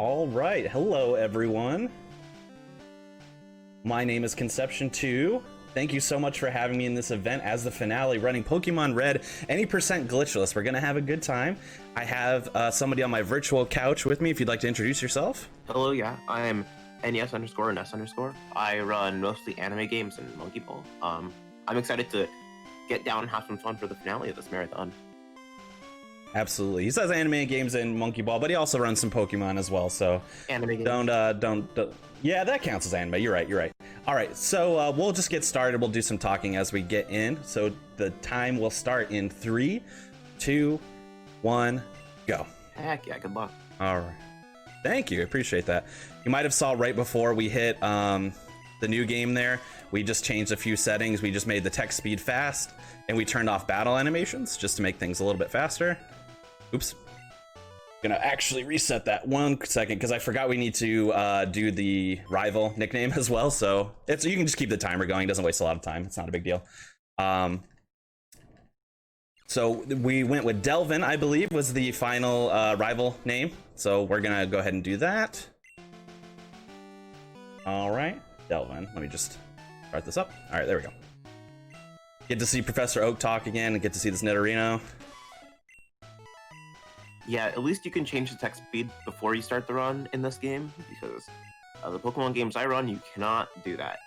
All right, hello everyone. My name is KonceptioN2. Thank you so much for having me in this event as the finale, running Pokemon Red, any percent glitchless. We're gonna have a good time. I have somebody on my virtual couch with me. If you'd like to introduce yourself. Hello, yeah, I'm NES_NS_. I run mostly anime games and Monkey Ball. I'm excited to get down and have some fun for the finale of this marathon. Absolutely, he says anime games and Monkey Ball, but he also runs some Pokemon as well. So Anime games. Don't. Yeah, that counts as anime. You're right. All right, so we'll just get started. We'll do some talking as we get in. So the time will start in 3, 2, 1, go. Heck yeah, good luck. All right. Thank you. I appreciate that. You might have saw right before we hit the new game there, we just changed a few settings. We just made the text speed fast, and we turned off battle animations just to make things a little bit faster. Oops. Gonna actually reset that 1 second because I forgot we need to do the rival nickname as well. So you can just keep the timer going. It doesn't waste a lot of time. It's not a big deal. So we went with Delvin, I believe, was the final rival name. So we're gonna go ahead and do that. All right, Delvin. Let me just start this up. All right, there we go. Get to see Professor Oak talk again and get to see this Nidorino. Yeah, at least you can change the text speed before you start the run in this game, because the Pokemon games I run, you cannot do that,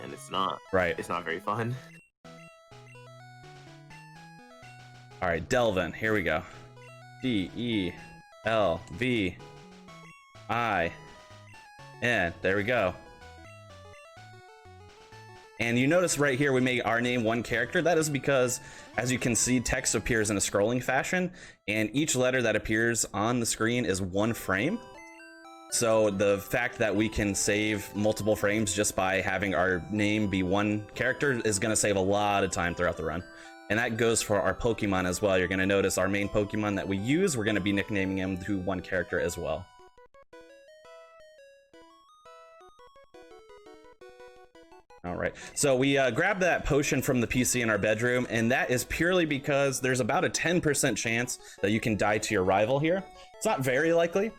and it's not right. It's not very fun. All right, Delvin. Here we go. DELVIN. There we go. And you notice right here we made our name one character. That is because, as you can see, text appears in a scrolling fashion, and each letter that appears on the screen is 1 frame. So the fact that we can save multiple frames just by having our name be 1 character is going to save a lot of time throughout the run. And that goes for our Pokemon as well. You're going to notice our main Pokemon that we use, we're going to be nicknaming him to 1 character as well. All right, so we grabbed that potion from the PC in our bedroom, and that is purely because there's about a 10% chance that you can die to your rival here. It's not very likely,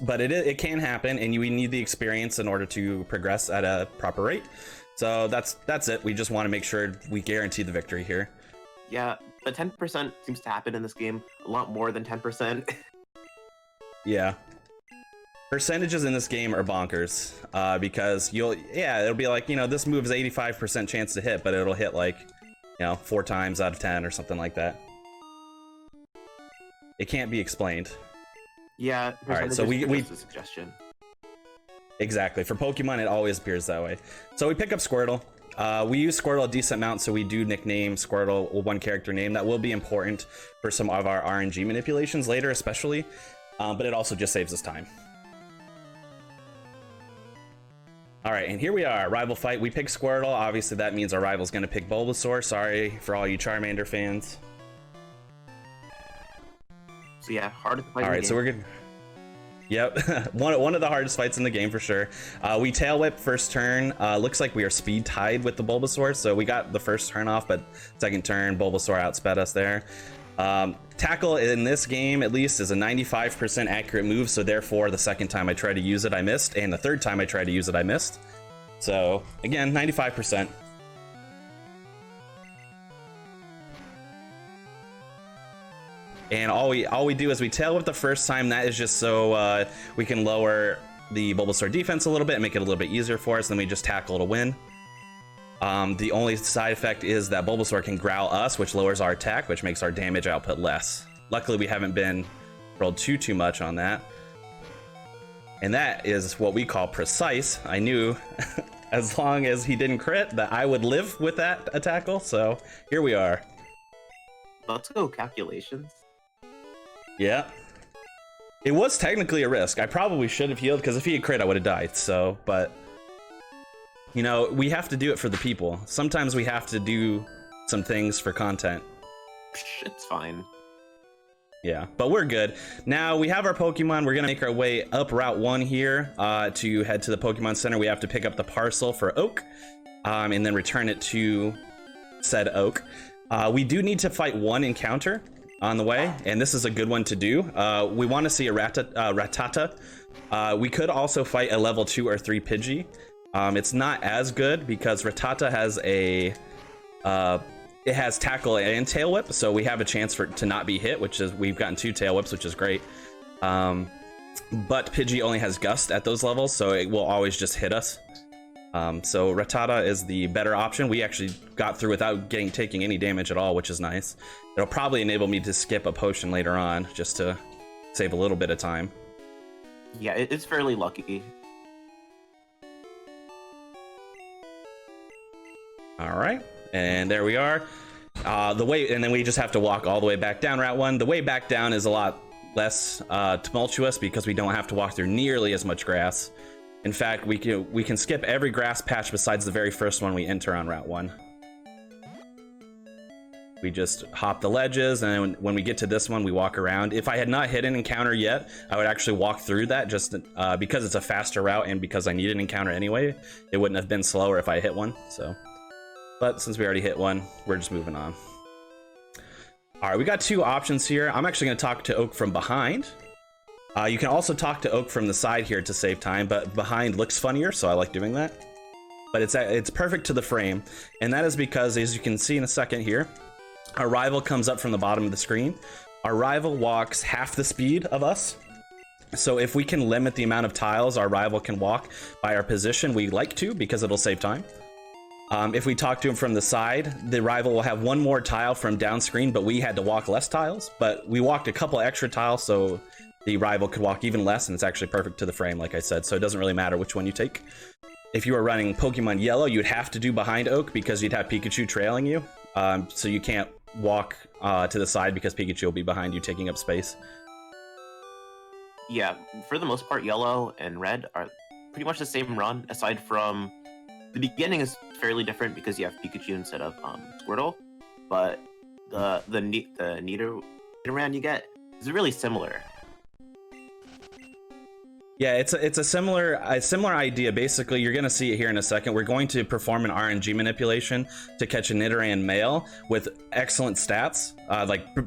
but it can happen, and we need the experience in order to progress at a proper rate. So that's it. We just want to make sure we guarantee the victory here. Yeah, but 10% seems to happen in this game. A lot more than 10%. Yeah. Percentages in this game are bonkers because it'll be like, this move is 85% chance to hit, but it'll hit like, 4 times out of 10 or something like that. It can't be explained. Yeah. All right, so we a suggestion. Exactly. For Pokemon, it always appears that way. So we pick up Squirtle. We use Squirtle a decent amount, so we do nickname Squirtle 1 character name. That will be important for some of our RNG manipulations later, especially, but it also just saves us time. All right, and here we are, rival fight. We pick Squirtle. Obviously, that means our rival's going to pick Bulbasaur. Sorry for all you Charmander fans. So yeah, hard to fight. All right, so we're good. Yep, one of the hardest fights in the game for sure. We tail whip first turn. Looks like we are speed tied with the Bulbasaur, so we got the first turn off, but second turn, Bulbasaur outsped us there. Tackle in this game, at least, is a 95% accurate move, so therefore the second time I tried to use it, I missed, and the third time I tried to use it, I missed. So, again, 95%. And all we do is we tail whip the first time. That is just so we can lower the Bulbasaur defense a little bit and make it a little bit easier for us, then we just tackle to win. The only side effect is that Bulbasaur can growl us, which lowers our attack, which makes our damage output less. Luckily, we haven't been rolled too much on that. And that is what we call precise. I knew as long as he didn't crit that I would live with that tackle, so here we are. Let's go calculations. Yeah. It was technically a risk. I probably should have healed, because if he had crit, I would have died, so, but... we have to do it for the people. Sometimes we have to do some things for content. It's fine. Yeah, but we're good. Now we have our Pokemon. We're gonna make our way up Route 1 here to head to the Pokemon Center. We have to pick up the parcel for Oak and then return it to said Oak. We do need to fight 1 encounter. on the way, and this is a good one to do. We want to see a Rattata. We could also fight a level 2 or 3 Pidgey. It's not as good because Rattata has a it has tackle and tail whip, so we have a chance for it to not be hit, which is we've gotten 2 tail whips, which is great. But Pidgey only has gust at those levels, so it will always just hit us. So Rattata is the better option. We actually got through without taking any damage at all, which is nice. It'll probably enable me to skip a potion later on just to save a little bit of time. Yeah, it's fairly lucky. All right, and there we are. And then we just have to walk all the way back down Route 1. The way back down is a lot less tumultuous because we don't have to walk through nearly as much grass. In fact, we can skip every grass patch besides the very first one we enter on Route 1. We just hop the ledges, and when we get to this one, we walk around. If I had not hit an encounter yet, I would actually walk through that just because it's a faster route and because I need an encounter anyway. It wouldn't have been slower if I hit one, so. But since we already hit one, we're just moving on. All right, we got 2 options here. I'm actually going to talk to Oak from behind. You can also talk to Oak from the side here to save time, but behind looks funnier, so I like doing that. But it's perfect to the frame, and that is because, as you can see in a second here, our rival comes up from the bottom of the screen. Our rival walks half the speed of us. So if we can limit the amount of tiles our rival can walk by our position, we like to, because it'll save time. If we talk to him from the side, the rival will have 1 more tile from down screen, but we had to walk less tiles. But we walked a couple extra tiles, so the rival could walk even less, and it's actually perfect to the frame, like I said, so it doesn't really matter which one you take. If you were running Pokemon Yellow, you'd have to do behind Oak because you'd have Pikachu trailing you. So you can't walk to the side because Pikachu will be behind you taking up space. Yeah, for the most part, Yellow and Red are pretty much the same run, aside from the beginning is fairly different because you have Pikachu instead of Squirtle, but the Nidoran you get is really similar. Yeah, it's a similar idea. Basically, you're going to see it here in a second. We're going to perform an RNG manipulation to catch a Nidoran male with excellent stats,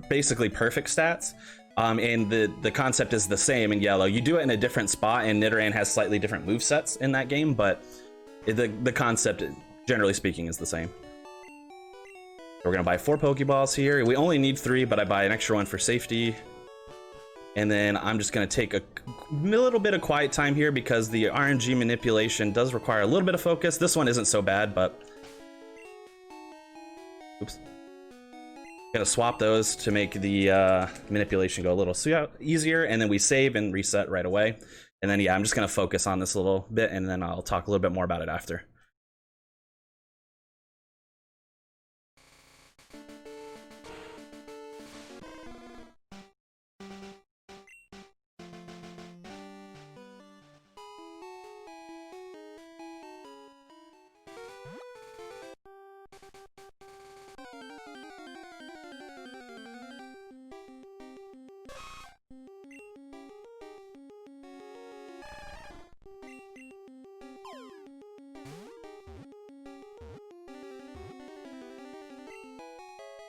basically perfect stats. And the concept is the same in Yellow. You do it in a different spot, and Nidoran has slightly different movesets in that game, but the concept, generally speaking, is the same. We're going to buy 4 Pokeballs here. We only need 3, but I buy an extra one for safety. And then I'm just going to take a little bit of quiet time here because the RNG manipulation does require a little bit of focus. This one isn't so bad, but... Oops. Gonna swap those to make the manipulation go a little easier, and then we save and reset right away. And then, yeah, I'm just going to focus on this a little bit, and then I'll talk a little bit more about it after.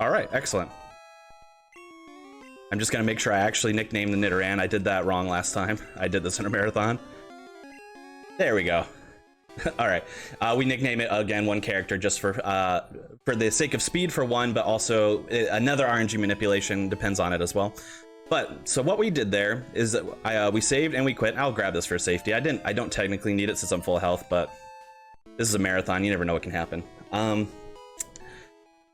All right, excellent. I'm just gonna make sure I actually nickname the Nidoran. I did that wrong last time. I did this in a marathon. There we go. All right, we nickname it again 1 character just for the sake of speed for 1, but also another RNG manipulation depends on it as well. But so what we did there is that we saved and we quit. I'll grab this for safety. I don't technically need it since I'm full health, but this is a marathon. You never know what can happen.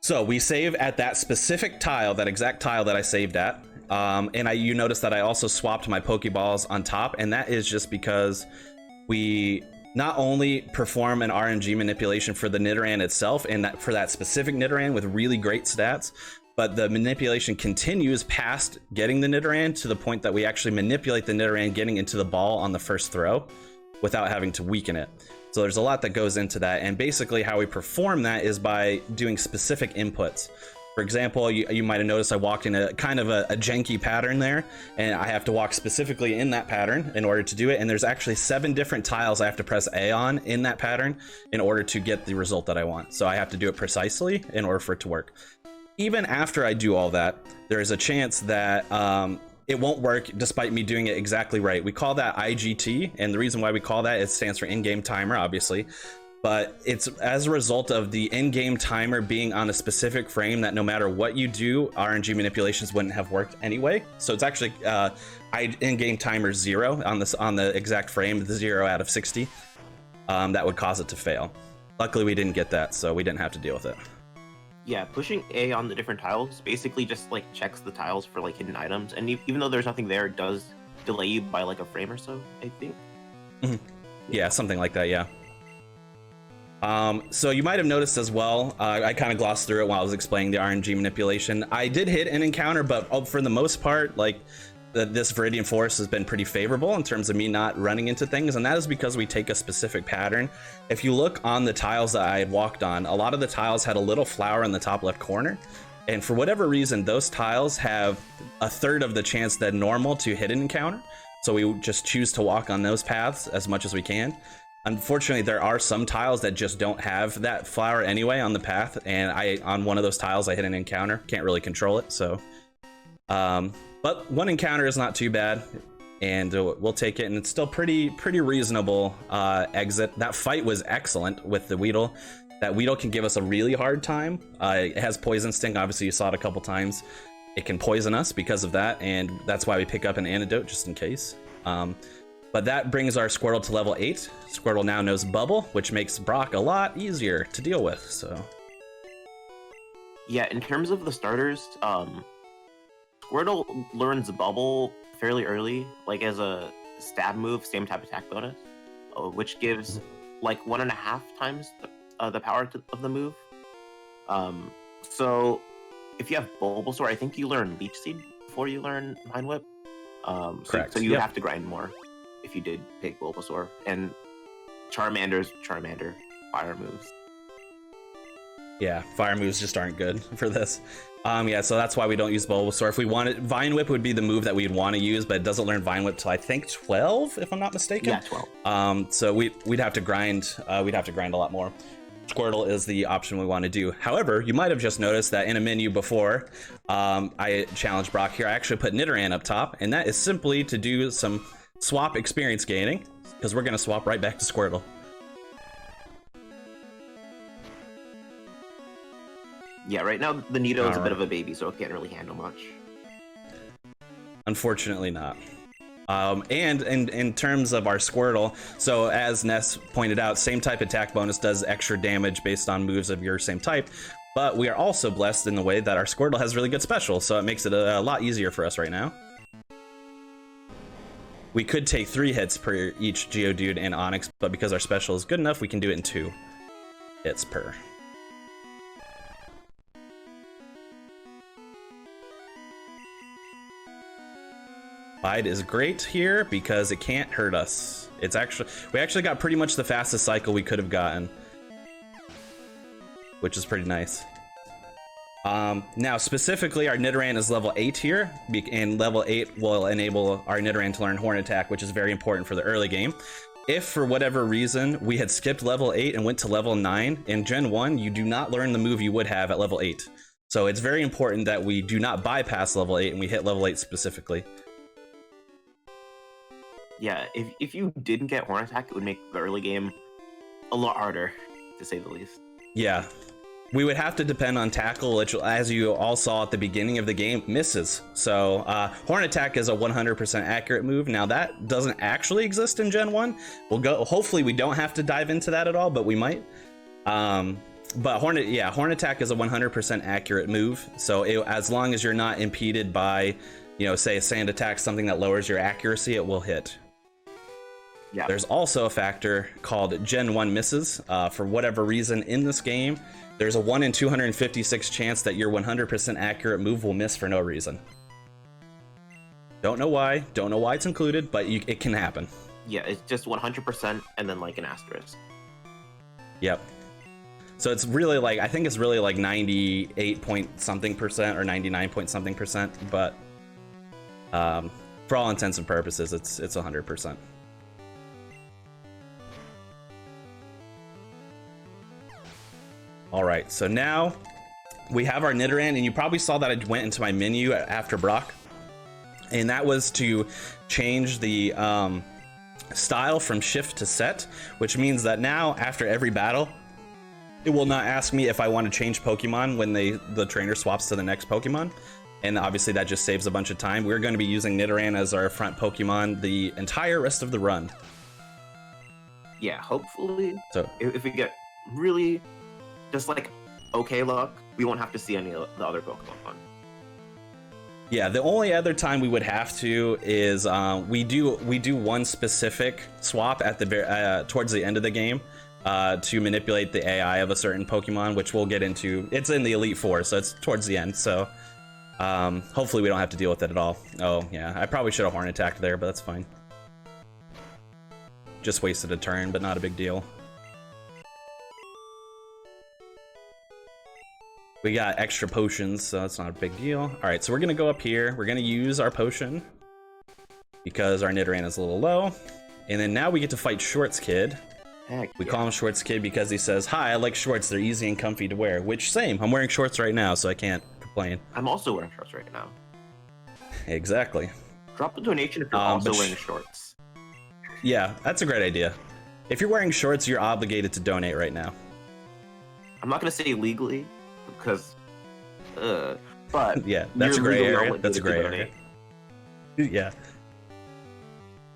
So we save at that specific tile, that exact tile that I saved at. And you notice that I also swapped my Pokeballs on top, and that is just because we not only perform an RNG manipulation for the Nidoran itself, and for that specific Nidoran with really great stats, but the manipulation continues past getting the Nidoran to the point that we actually manipulate the Nidoran getting into the ball on the first throw without having to weaken it. So there's a lot that goes into that, and basically how we perform that is by doing specific inputs. For example, you might have noticed I walked in a kind of a janky pattern there, and I have to walk specifically in that pattern in order to do it, and there's actually 7 different tiles I have to press A on in that pattern in order to get the result that I want. So I have to do it precisely in order for it to work. even after I do all that, there is a chance that it won't work despite me doing it exactly right. We call that IGT, and the reason why we call that, it stands for in-game timer, obviously. But it's as a result of the in-game timer being on a specific frame that no matter what you do, RNG manipulations wouldn't have worked anyway. So it's actually in-game timer 0 on the exact frame, the 0 out of 60. That would cause it to fail. Luckily, we didn't get that, so we didn't have to deal with it. Yeah, pushing A on the different tiles basically just like checks the tiles for like hidden items, and even though there's nothing there, it does delay you by like a frame or so, I think. Yeah, something like that, yeah. So you might have noticed as well, I kind of glossed through it while I was explaining the RNG manipulation. I did hit an encounter, but for the most part, like this Viridian Forest has been pretty favorable in terms of me not running into things, and that is because we take a specific pattern. If you look on the tiles that I had walked on, a lot of the tiles had a little flower in the top left corner, and for whatever reason, those tiles have a third of the chance than normal to hit an encounter, so we just choose to walk on those paths as much as we can. Unfortunately, there are some tiles that just don't have that flower anyway on the path, and on one of those tiles I hit an encounter. Can't really control it, so but one encounter is not too bad, and we'll take it, and it's still pretty reasonable exit. That fight was excellent with the Weedle. That Weedle can give us a really hard time. It has Poison Sting, obviously you saw it a couple times. It can poison us because of that, and that's why we pick up an antidote just in case. But that brings our Squirtle to level 8. Squirtle now knows Bubble, which makes Brock a lot easier to deal with, so. Yeah, in terms of the starters, Squirtle learns Bubble fairly early, like as a stab move, same type attack bonus, which gives like 1.5 times the power of the move. So if you have Bulbasaur, I think you learn Leech Seed before you learn Vine Whip. Correct. So you have to grind more if you did pick Bulbasaur. And Charmander's Charmander fire moves. Yeah, fire moves just aren't good for this. Yeah, so that's why we don't use Bulbasaur. If we wanted, Vine Whip would be the move that we'd want to use, but it doesn't learn Vine Whip till I think 12, if I'm not mistaken. Yeah, 12. So we'd have to grind. We'd have to grind a lot more. Squirtle is the option we want to do. However, you might have just noticed that in a menu before I challenged Brock here, I actually put Nidoran up top, and that is simply to do some swap experience gaining, because we're going to swap right back to Squirtle. Yeah, right now the Nido is a bit of a baby, so it can't really handle much. Unfortunately not. And in terms of our Squirtle, so as Ness pointed out, same type attack bonus does extra damage based on moves of your same type, but we are also blessed in the way that our Squirtle has really good special, so it makes it a lot easier for us right now. We could take 3 hits per each Geodude and Onix, but because our special is good enough, we can do it in 2 hits per. Bide is great here because it can't hurt us. We actually got pretty much the fastest cycle we could have gotten, which is pretty nice. Now specifically our Nidoran is level 8 here, and level 8 will enable our Nidoran to learn Horn Attack, which is very important for the early game. If for whatever reason we had skipped level 8 and went to level 9, in Gen 1 you do not learn the move you would have at level 8. So it's very important that we do not bypass level 8 and we hit level 8 specifically. Yeah, if you didn't get Horn Attack, it would make the early game a lot harder, to say the least. Yeah. We would have to depend on Tackle, which, as you all saw at the beginning of the game, misses. So Horn Attack is a 100% accurate move. Now that doesn't actually exist in Gen 1. Hopefully we don't have to dive into that at all, but we might. But Horn Attack is a 100% accurate move. So as long as you're not impeded by, say a Sand Attack, something that lowers your accuracy, it will hit. Yeah. There's also a factor called Gen 1 misses. For whatever reason in this game, there's a 1 in 256 chance that your 100% accurate move will miss for no reason. Don't know why it's included, but it can happen. Yeah, it's just 100% and then like an asterisk. Yep. So it's really like, I think it's really like 98 point something percent or 99 point something percent, but for all intents and purposes, it's 100%. All right, so now we have our Nidoran, and you probably saw that I went into my menu after Brock, and that was to change the style from shift to set, which means that now after every battle, it will not ask me if I want to change Pokemon when the trainer swaps to the next Pokemon. And obviously that just saves a bunch of time. We're going to be using Nidoran as our front Pokemon the entire rest of the run. Yeah, hopefully. So if we get really just like okay luck, we won't have to see any of the other Pokemon. yeah, the only other time we would have to is we do one specific swap at the towards the end of the game to manipulate the AI of a certain Pokemon, which we'll get into. It's in the Elite Four, so it's towards the end. So hopefully we don't have to deal with it at all. Oh yeah, I probably should have Horn attacked there, but that's fine. Just wasted a turn, but not a big deal. We got extra potions, so that's not a big deal. All right, so we're gonna go up here. We're gonna use our potion because our Nidoran is a little low. And then now we get to fight Shorts Kid. We call him Shorts Kid because he says, "Hi, I like shorts. They're easy and comfy to wear." Which, same. I'm wearing shorts right now, so I can't complain. I'm also wearing shorts right now. Exactly. Drop a donation if you're also wearing shorts. Yeah, that's a great idea. If you're wearing shorts, you're obligated to donate right now. I'm not gonna say legally, because, but yeah, that's a gray area. That's a gray area. Yeah.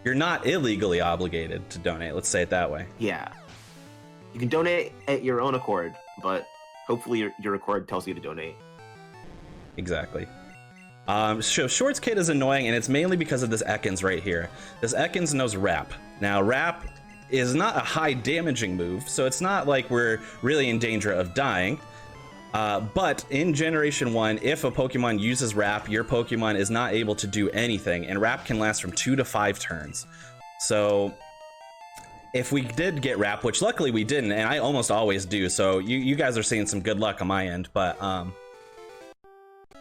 You're not illegally obligated to donate, let's say it that way. Yeah. You can donate at your own accord, but hopefully your accord tells you to donate. Exactly. So Shorts Kid is annoying, and it's mainly because of this Ekans right here. This Ekans knows Wrap. Now, Wrap is not a high damaging move, so it's not like we're really in danger of dying. But in Generation 1, if a Pokemon uses Wrap, your Pokemon is not able to do anything, and Wrap can last from 2 to 5 turns. So if we did get Wrap, which luckily we didn't, and I almost always do, so you guys are seeing some good luck on my end, but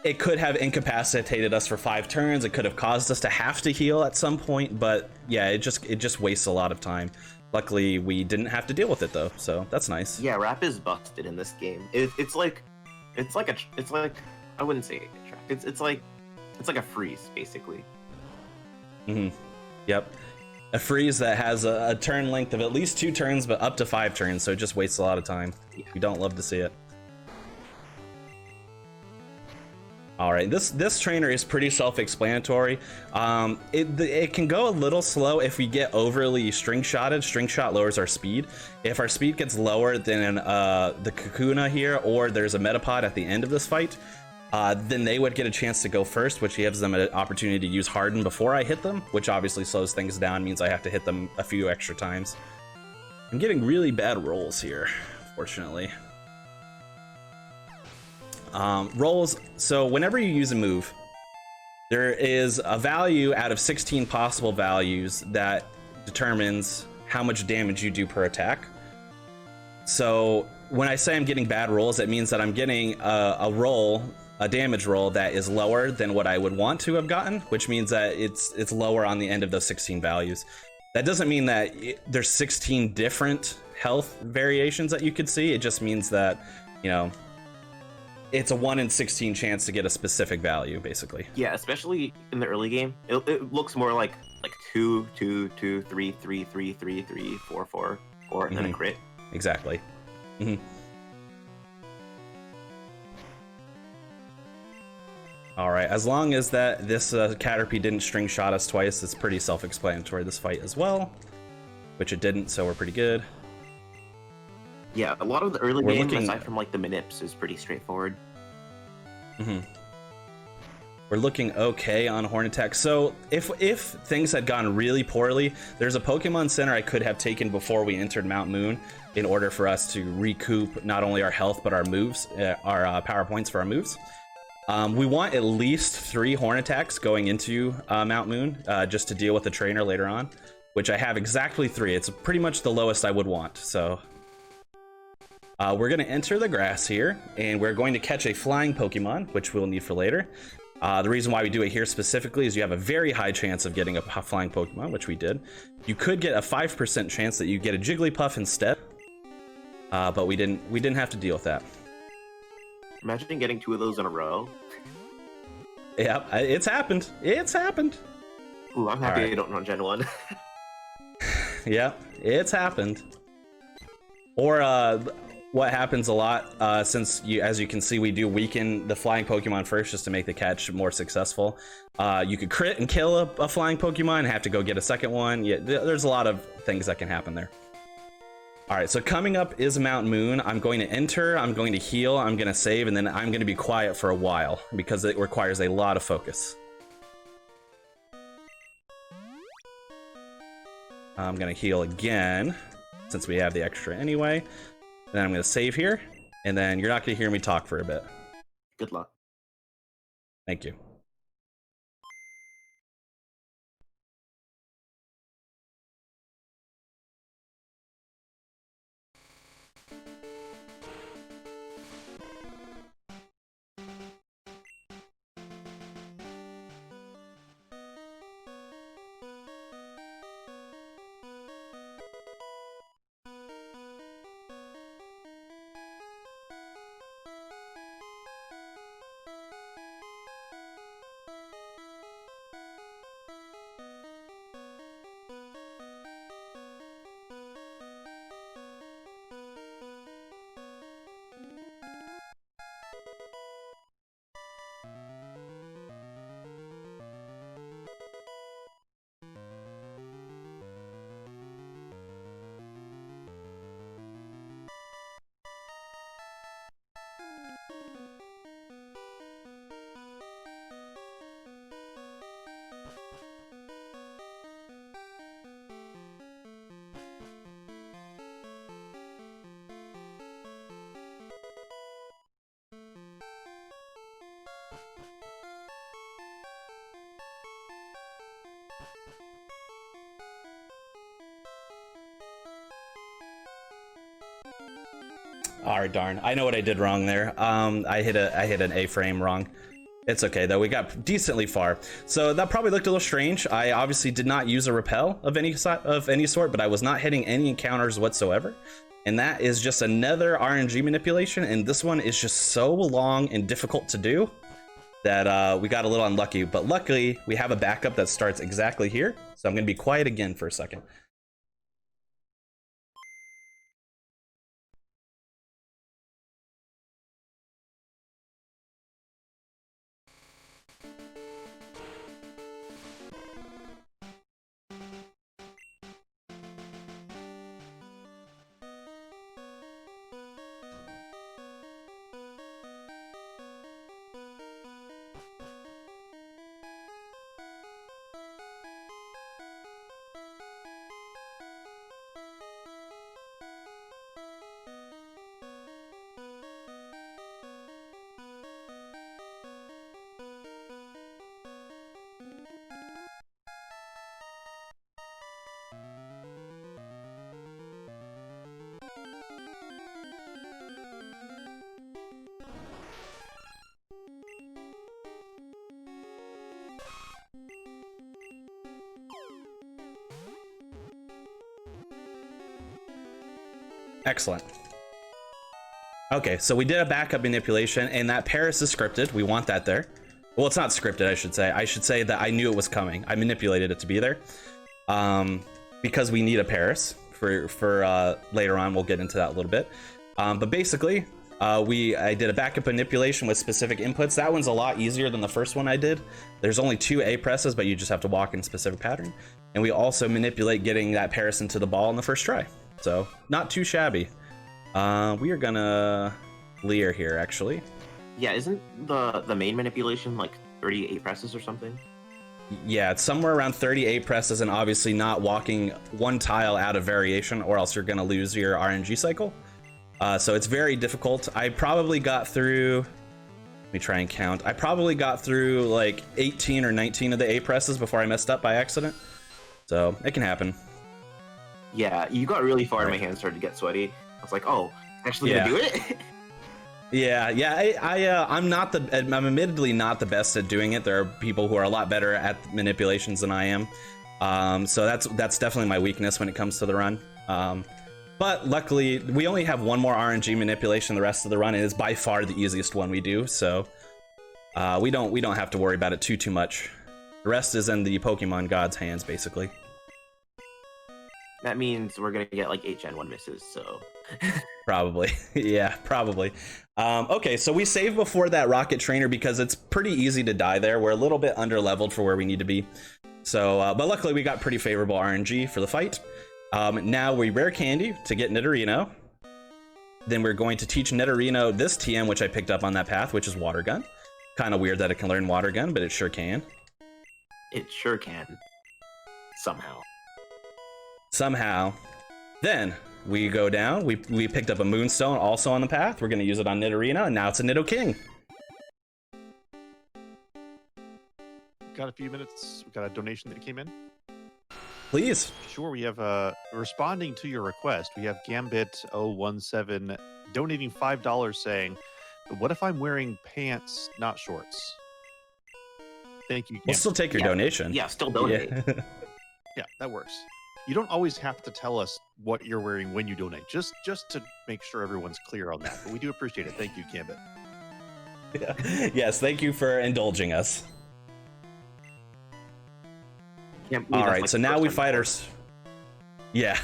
it could have incapacitated us for 5 turns. It could have caused us to have to heal at some point, but yeah, it just wastes a lot of time. Luckily, we didn't have to deal with it though, so that's nice. Yeah, Wrap is busted in this game. It's like I wouldn't say a trap. It's like a freeze basically. Yep. A freeze that has a turn length of at least 2 turns, but up to 5 turns, so it just wastes a lot of time. Yeah. We don't love to see it. All right, this trainer is pretty self-explanatory. It can go a little slow if we get overly string shotted. String shot lowers our speed. If our speed gets lower than the Kakuna here, or there's a Metapod at the end of this fight, then they would get a chance to go first, which gives them an opportunity to use Harden before I hit them, which obviously slows things down, means I have to hit them a few extra times. I'm getting really bad rolls here, fortunately. Rolls, so whenever you use a move, there is a value out of 16 possible values that determines how much damage you do per attack. So when I say I'm getting bad rolls, that means that I'm getting a damage roll that is lower than what I would want to have gotten, which means that it's lower on the end of those 16 values. That doesn't mean that there's 16 different health variations that you could see. It just means that, you know, it's a 1 in 16 chance to get a specific value, basically. Yeah, especially in the early game, it looks more like 2, 2, 2, 3, 3, 3, 3, 3, 4, 4, 4, and then a crit. Exactly. All right, as long as this Caterpie didn't string shot us twice, it's pretty self-explanatory, this fight as well, which it didn't, so we're pretty good. Yeah, a lot of the early game, aside from like the Minips, is pretty straightforward. We're looking okay on Horn Attack. So if things had gone really poorly, there's a Pokemon Center I could have taken before we entered Mount Moon in order for us to recoup not only our health but our moves, our power points for our moves. We want at least 3 Horn Attacks going into Mount Moon just to deal with the trainer later on, which I have exactly 3. It's pretty much the lowest I would want, so... we're going to enter the grass here, and we're going to catch a flying Pokemon, which we'll need for later. The reason why we do it here specifically is you have a very high chance of getting a flying Pokemon, which we did. You could get a 5% chance that you get a Jigglypuff instead, but we didn't have to deal with that. Imagine getting 2 of those in a row. Yep, it's happened. It's happened. Ooh, I'm happy Alright. I don't run Gen 1. Yep, it's happened. Or what happens a lot, since as you can see, we do weaken the flying Pokemon first just to make the catch more successful. You could crit and kill a flying Pokemon and have to go get a second one. Yeah, there's a lot of things that can happen there. All right, so coming up is Mount Moon. I'm going to enter, I'm going to heal, I'm going to save, and then I'm going to be quiet for a while because it requires a lot of focus. I'm going to heal again since we have the extra anyway. Then I'm going to save here, and then you're not going to hear me talk for a bit. Good luck. Thank you. Alright, darn. I know what I did wrong there. I hit an A-frame wrong. It's okay though, we got decently far. So that probably looked a little strange. I obviously did not use a repel of any sort, but I was not hitting any encounters whatsoever. And that is just another RNG manipulation, and this one is just so long and difficult to do that we got a little unlucky. But luckily, we have a backup that starts exactly here. So I'm gonna be quiet again for a second. Excellent. Okay, so we did a backup manipulation, and that Paris is scripted. We want that there. Well, it's not scripted, I should say. I should say that I knew it was coming. I manipulated it to be there. Because we need a Paris for later on. We'll get into that a little bit. But basically, I did a backup manipulation with specific inputs. That one's a lot easier than the first one I did. There's only 2 A presses, but you just have to walk in a specific pattern. And we also manipulate getting that Paris into the ball in the first try. So not too shabby. We are gonna Leer here, actually. Yeah, isn't the main manipulation like 38 presses or something? Yeah, it's somewhere around 38 presses, and obviously not walking one tile out of variation, or else you're gonna lose your RNG cycle. So it's very difficult. I probably got through, let me try and count. I probably got through like 18 or 19 of the A presses before I messed up by accident. So it can happen. Yeah, you got really far and my hands started to get sweaty. I was like, oh, actually gonna do it? Yeah. I'm admittedly not the best at doing it. There are people who are a lot better at manipulations than I am. So that's definitely my weakness when it comes to the run. But luckily, we only have one more RNG manipulation the rest of the run, and it's by far the easiest one we do. So we don't have to worry about it too much. The rest is in the Pokemon God's hands, basically. That means we're gonna get like 8 Gen 1 misses, so... Probably. Yeah, probably. Okay, so we saved before that Rocket Trainer because it's pretty easy to die there. We're a little bit under-leveled for where we need to be. So, but luckily we got pretty favorable RNG for the fight. Now we rare candy to get Nidorino. Then we're going to teach Nidorino this TM, which I picked up on that path, which is Water Gun. Kind of weird that it can learn Water Gun, but it sure can. It sure can. Somehow. Somehow. Then we go down. We picked up a Moonstone also on the path. We're going to use it on Nidorino, and now it's a Nidoking. Got a few minutes. We got a donation that came in. Please. Sure, we have responding to your request. We have Gambit017 donating $5 saying, "What if I'm wearing pants, not shorts?" Thank you, Gambit. We'll still take your donation. Yeah, still donate. Yeah. Yeah, that works. You don't always have to tell us what you're wearing when you donate, just to make sure everyone's clear on that. But we do appreciate it. Thank you, Gambit. Yeah. Yes, thank you for indulging us. All right, so now we fight our... Yeah.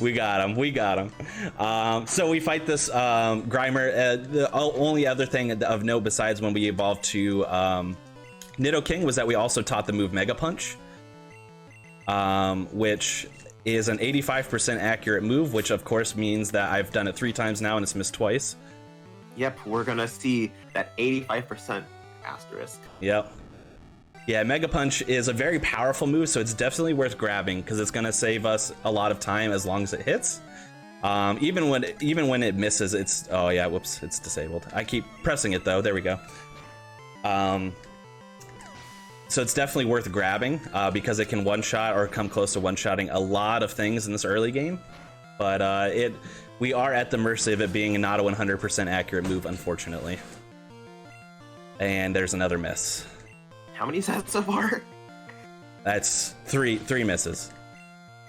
we got him. We got him. So we fight this Grimer. The only other thing of note besides when we evolved to Nidoking was that we also taught the move Mega Punch, which is an 85% accurate move, which of course means that I've done it 3 times now and it's missed twice. Yep, we're gonna see that 85% asterisk. Yep. Yeah, Mega Punch is a very powerful move, so it's definitely worth grabbing because it's gonna save us a lot of time as long as it hits. Even when it misses, it's... Oh yeah, whoops, it's disabled. I keep pressing it though, there we go. So it's definitely worth grabbing because it can one-shot or come close to one-shotting a lot of things in this early game. But we are at the mercy of it being not a 100% accurate move, unfortunately. And there's another miss. How many sets so far? That's three misses.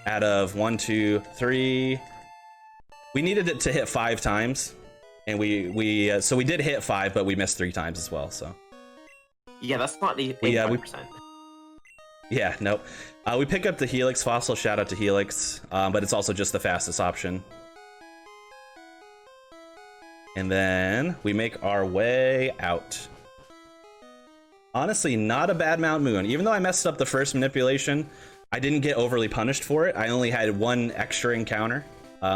Out of 1, 2, 3. We needed it to hit 5 times, and so we did hit 5, but we missed 3 times as well. So yeah, that's not the 85%. Yeah, nope. We pick up the Helix Fossil. Shout out to Helix, but it's also just the fastest option. And then we make our way out. Honestly, not a bad Mount Moon. Even though I messed up the first manipulation, I didn't get overly punished for it. I only had 1 extra encounter,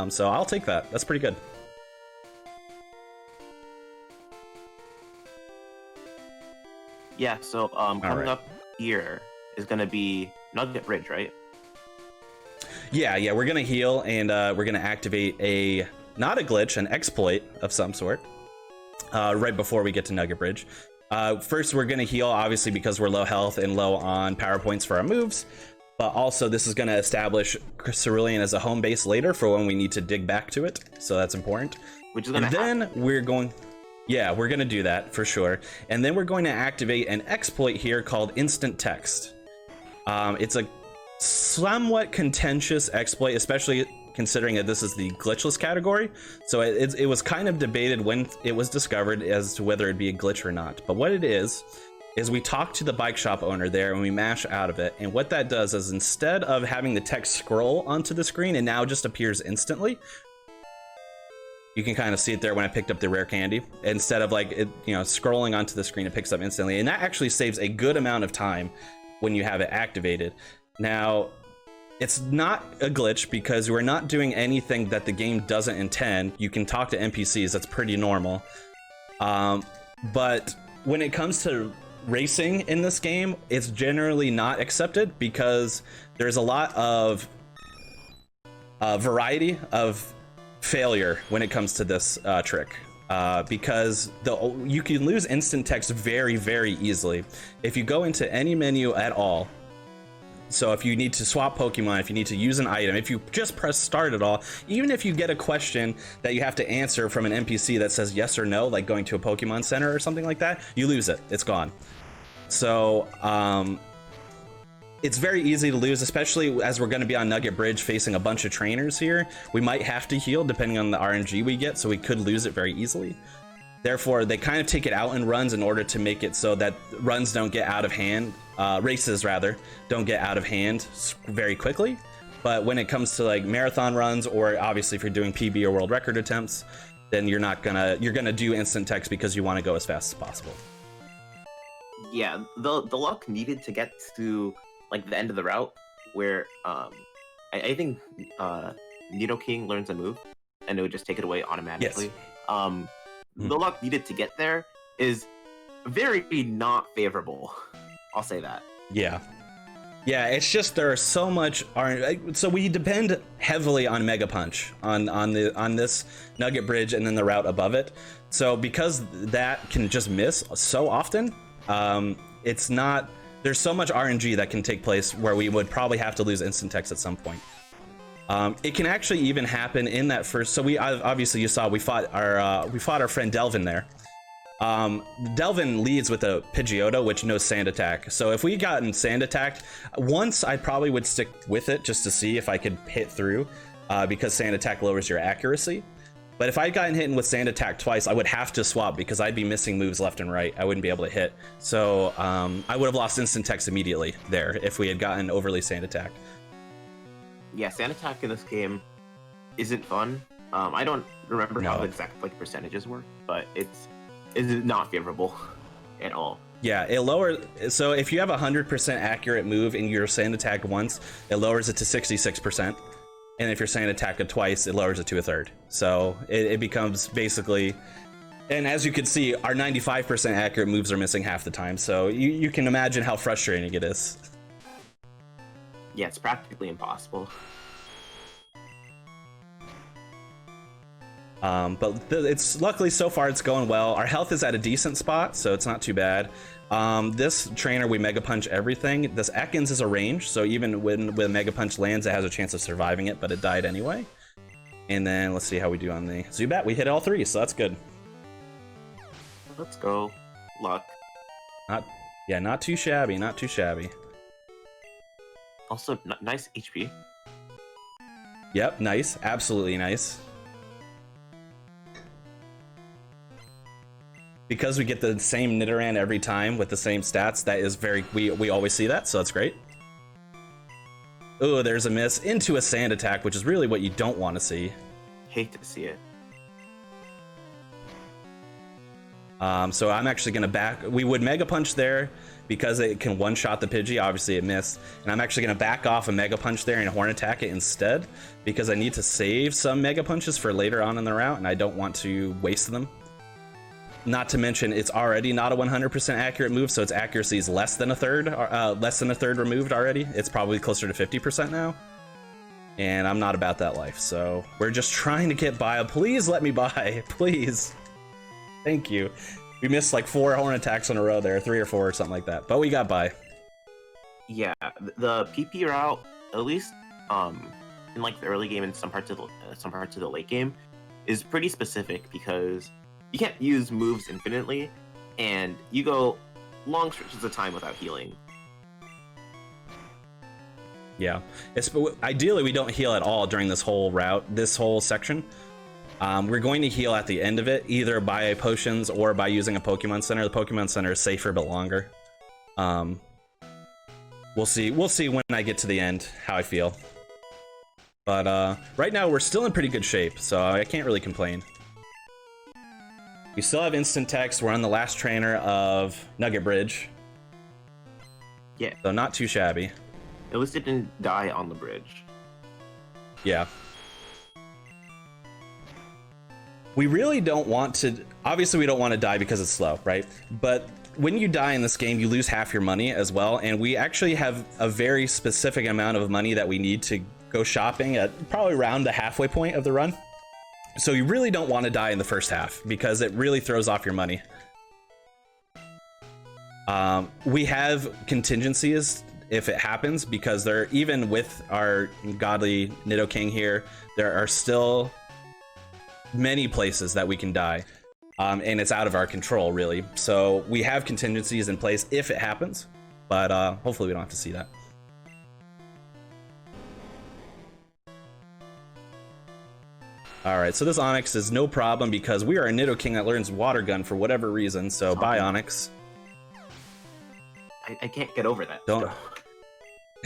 so I'll take that. That's pretty good. Yeah, so coming up here is going to be Nugget Bridge, right? Yeah, we're going to heal, and we're going to activate not a glitch, an exploit of some sort, right before we get to Nugget Bridge. First, we're going to heal, obviously, because we're low health and low on power points for our moves. But also, this is going to establish Cerulean as a home base later for when we need to dig back to it. So that's important. Which is going to then we're going... Yeah, we're going to do that for sure. And then we're going to activate an exploit here called Instant Text. It's a somewhat contentious exploit, especially considering that this is the glitchless category. So it was kind of debated when it was discovered as to whether it'd be a glitch or not. But what it is we talk to the bike shop owner there and we mash out of it. And what that does is instead of having the text scroll onto the screen, it now just appears instantly. You can kind of see it there when I picked up the rare candy. Instead of like it, scrolling onto the screen, it picks up instantly. And that actually saves a good amount of time when you have it activated. Now, it's not a glitch because we're not doing anything that the game doesn't intend. You can talk to NPCs, that's pretty normal. But when it comes to racing in this game, it's generally not accepted because there's a lot of variety of failure when it comes to this trick. Because you can lose instant text very, very easily. If you go into any menu at all, so if you need to swap Pokemon, if you need to use an item, if you just press start at all, even if you get a question that you have to answer from an NPC that says yes or no, like going to a Pokemon Center or something like that, you lose it. It's gone. So it's very easy to lose, especially as we're going to be on Nugget Bridge facing a bunch of trainers here. We might have to heal depending on the RNG we get, so we could lose it very easily. Therefore, they kind of take it out in runs in order to make it so that runs don't get out of hand, races rather, don't get out of hand very quickly. But when it comes to like marathon runs, or obviously if you're doing PB or world record attempts, then you're gonna do instant text because you want to go as fast as possible. Yeah, the luck needed to get to like the end of the route where I think Nidoking learns a move and it would just take it away automatically. Yes. The luck needed to get there is very not favorable. I'll say that. Yeah. Yeah, it's just there are so much so we depend heavily on Mega Punch on this Nugget Bridge and then the route above it. So because that can just miss so often, it's not, there's so much RNG that can take place where we would probably have to lose instant text at some point. It can actually even happen in that first. So we obviously, you saw we fought our friend Delvin there. Delvin leads with a Pidgeotto, which knows Sand Attack. So if we gotten Sand Attacked once, I probably would stick with it just to see if I could hit through, because Sand Attack lowers your accuracy. But if I'd gotten hit with Sand Attack twice, I would have to swap because I'd be missing moves left and right. I wouldn't be able to hit. So I would have lost instant text immediately there if we had gotten overly Sand Attack. Yeah, Sand Attack in this game isn't fun. I don't remember how the exact like percentages were, but it's not favorable at all. Yeah, it lowers. So if you have a 100% accurate move and you're Sand Attacked once, it lowers it to 66%. And if you're Sand Attacked twice, it lowers it to a third. So it becomes basically, and as you can see, our 95% accurate moves are missing half the time. So you can imagine how frustrating it is. Yeah, it's practically impossible. But it's luckily so far it's going well. Our health is at a decent spot, so it's not too bad. This trainer, we Mega Punch everything. This Ekans is a range, so even when Mega Punch lands, it has a chance of surviving it, but it died anyway. And then let's see how we do on the Zubat. We hit all three, so that's good. Let's go. Luck. Not too shabby, not too shabby. Also, nice HP. Yep, nice. Absolutely nice. Because we get the same Nidoran every time with the same stats, that is very, we always see that, so that's great. Oh, there's a miss into a Sand Attack, which is really what you don't want to see. Hate to see it. So I'm actually gonna we would Mega Punch there because it can one-shot the Pidgey. Obviously it missed, and I'm actually gonna back off a Mega Punch there and Horn Attack it instead because I need to save some Mega Punches for later on in the route, and I don't want to waste them. Not to mention, it's already not a 100% accurate move, so its accuracy is less than a third removed already. It's probably closer to 50% now, and I'm not about that life. So we're just trying to get by. Please let me by, please. Thank you. We missed like 4 Horn Attacks in a row there, 3 or 4 or something like that, but we got by. Yeah, the PP route, at least in like the early game and some parts of the late game, is pretty specific because you can't use moves infinitely, and you go long stretches of time without healing. Yeah, ideally we don't heal at all during this whole route, this whole section. We're going to heal at the end of it, either by potions or by using a Pokemon Center. The Pokemon Center is safer but longer. We'll see when I get to the end how I feel. But right now we're still in pretty good shape, so I can't really complain. We still have instant text. We're on the last trainer of Nugget Bridge. Yeah. So not too shabby. At least it didn't die on the bridge. Yeah. We really don't want to, obviously we don't want to die because it's slow, right? But when you die in this game, you lose half your money as well. And we actually have a very specific amount of money that we need to go shopping at probably around the halfway point of the run. So you really don't want to die in the first half because it really throws off your money. We have contingencies if it happens because even with our godly Nidoking here, there are still many places that we can die. And it's out of our control, really. So we have contingencies in place if it happens, but hopefully we don't have to see that. All right, so this Onyx is no problem because we are a Nidoking that learns Water Gun for whatever reason. So bye, Onyx. I can't get over that. Don't.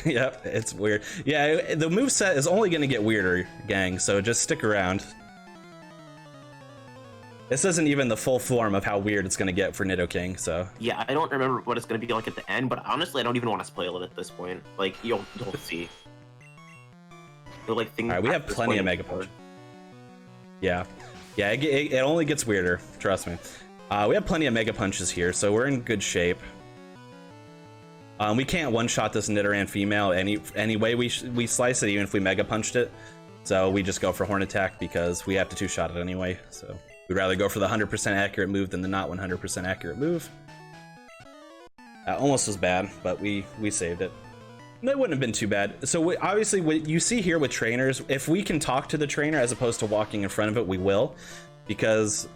Yep, it's weird. Yeah, the moveset is only going to get weirder, gang. So just stick around. This isn't even the full form of how weird it's going to get for Nidoking. So yeah, I don't remember what it's going to be like at the end, but honestly, I don't even want to spoil it at this point. Like you'll see. Like things. All right, we have plenty of Mega Punch. Yeah, it only gets weirder. Trust me. We have plenty of Mega Punches here, so we're in good shape. We can't one-shot this Nidoran female any way we slice it, even if we Mega Punched it. So we just go for Horn Attack because we have to two-shot it anyway. So we'd rather go for the 100% accurate move than the not 100% accurate move. That almost was bad, but we saved it. That wouldn't have been too bad. So obviously what you see here with trainers, if we can talk to the trainer as opposed to walking in front of it, we will. Because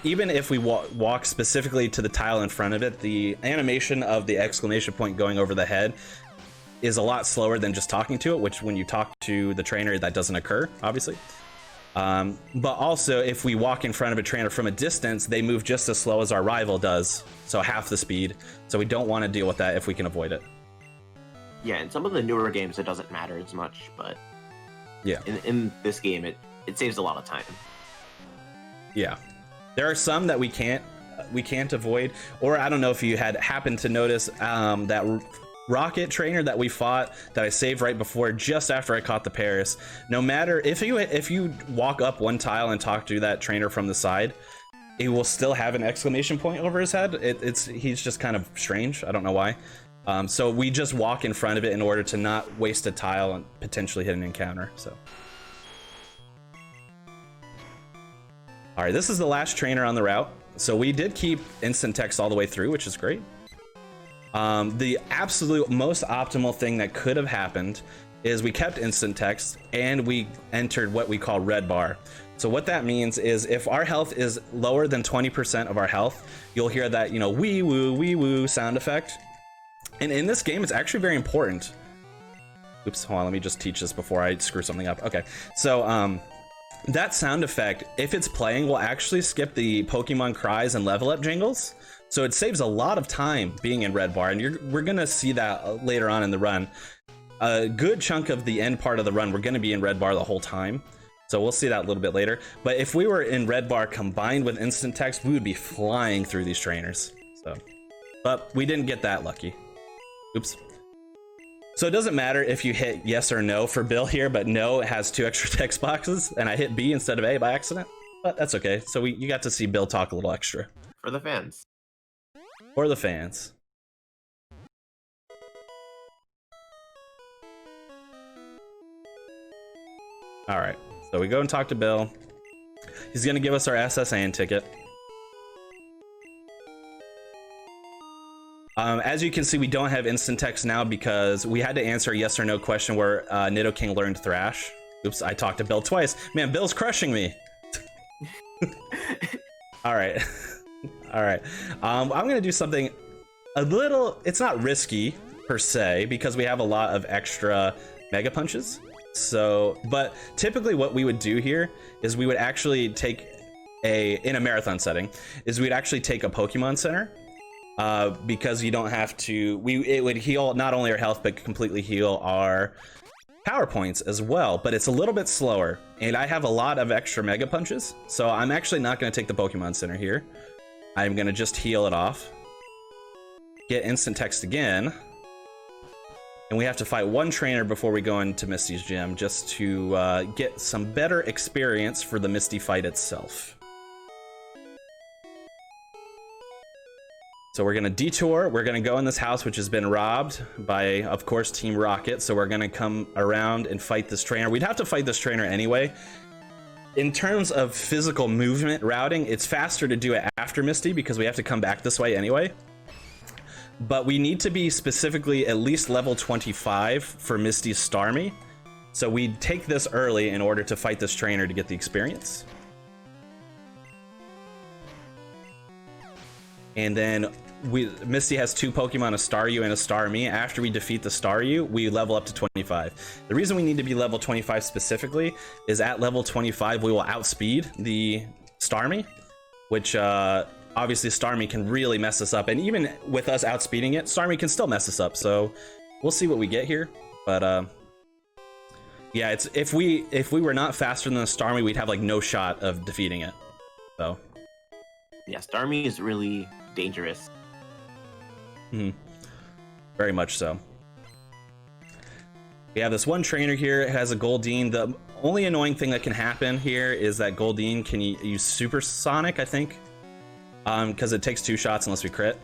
even if we walk specifically to the tile in front of it, the animation of the exclamation point going over the head is a lot slower than just talking to it, which when you talk to the trainer, that doesn't occur, obviously. But also, if we walk in front of a trainer from a distance, they move just as slow as our rival does, so half the speed. So we don't want to deal with that if we can avoid it. Yeah, in some of the newer games, it doesn't matter as much, but yeah, in this game, it saves a lot of time. Yeah, there are some that we can't avoid, or I don't know if you had happened to notice that rocket trainer that we fought that I saved right before, just after I caught the Paris. No matter if you walk up one tile and talk to that trainer from the side, it will still have an exclamation point over his head. He's just kind of strange. I don't know why. So we just walk in front of it in order to not waste a tile and potentially hit an encounter. So. All right, this is the last trainer on the route. So we did keep instant text all the way through, which is great. The absolute most optimal thing that could have happened is we kept instant text and we entered what we call red bar. So what that means is if our health is lower than 20% of our health, you'll hear that, wee woo sound effect. And in this game, it's actually very important. Oops, hold on, let me just teach this before I screw something up. Okay, so that sound effect, if it's playing, will actually skip the Pokemon cries and level up jingles. So it saves a lot of time being in red bar, and we're gonna see that later on in the run. A good chunk of the end part of the run, we're gonna be in red bar the whole time. So we'll see that a little bit later. But if we were in red bar combined with instant text, we would be flying through these trainers. So, but we didn't get that lucky. Oops. So it doesn't matter if you hit yes or no for Bill here, but no has 2 extra text boxes, and I hit B instead of A by accident. But that's okay. So you got to see Bill talk a little extra. For the fans. For the fans. All right. So we go and talk to Bill. He's going to give us our SSAN ticket. As you can see, we don't have instant text now because we had to answer a yes or no question where Nidoking learned Thrash. Oops, I talked to Bill twice. Man, Bill's crushing me. All right. All right. I'm going to do something a little, it's not risky per se because we have a lot of extra Mega Punches. So, but typically what we would do here is we would actually take in a marathon setting, is we'd actually take a Pokemon Center. Because you don't have to, it would heal not only our health, but completely heal our power points as well. But it's a little bit slower, and I have a lot of extra Mega Punches, so I'm actually not going to take the Pokemon Center here. I'm going to just heal it off, get instant text again, and we have to fight one trainer before we go into Misty's gym just to get some better experience for the Misty fight itself. So we're gonna detour, we're gonna go in this house which has been robbed by, of course, Team Rocket, so we're gonna come around and fight this trainer. We'd have to fight this trainer anyway. In terms of physical movement routing, it's faster to do it after Misty because we have to come back this way anyway. But we need to be specifically at least level 25 for Misty's Starmie. So we take this early in order to fight this trainer to get the experience. And then Misty has 2 Pokemon, a Staryu and a Starmie. After we defeat the Staryu, we level up to 25. The reason we need to be level 25 specifically is at level 25 we will outspeed the Starmie, which obviously Starmie can really mess us up, and even with us outspeeding it, Starmie can still mess us up. So we'll see what we get here, but yeah, it's if we were not faster than the Starmie, we'd have like no shot of defeating it. So yeah, Starmie is really dangerous. Very much so. We have this one trainer here. It has a Goldeen. The only annoying thing that can happen here is that Goldeen can use Supersonic, I think, because it takes 2 shots unless we crit,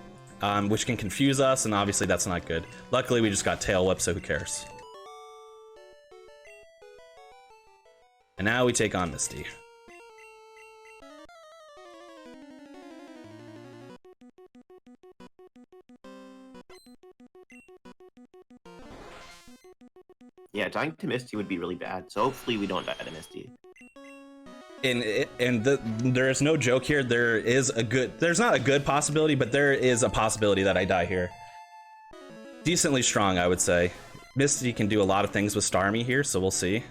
which can confuse us, and obviously that's not good. Luckily, we just got Tail Whip, so who cares? And now we take on Misty. Yeah, dying to Misty would be really bad, so hopefully we don't die to Misty. There is no joke here. There's not a good possibility, but there is a possibility that I die here. Decently strong, I would say. Misty can do a lot of things with Starmie here, so we'll see.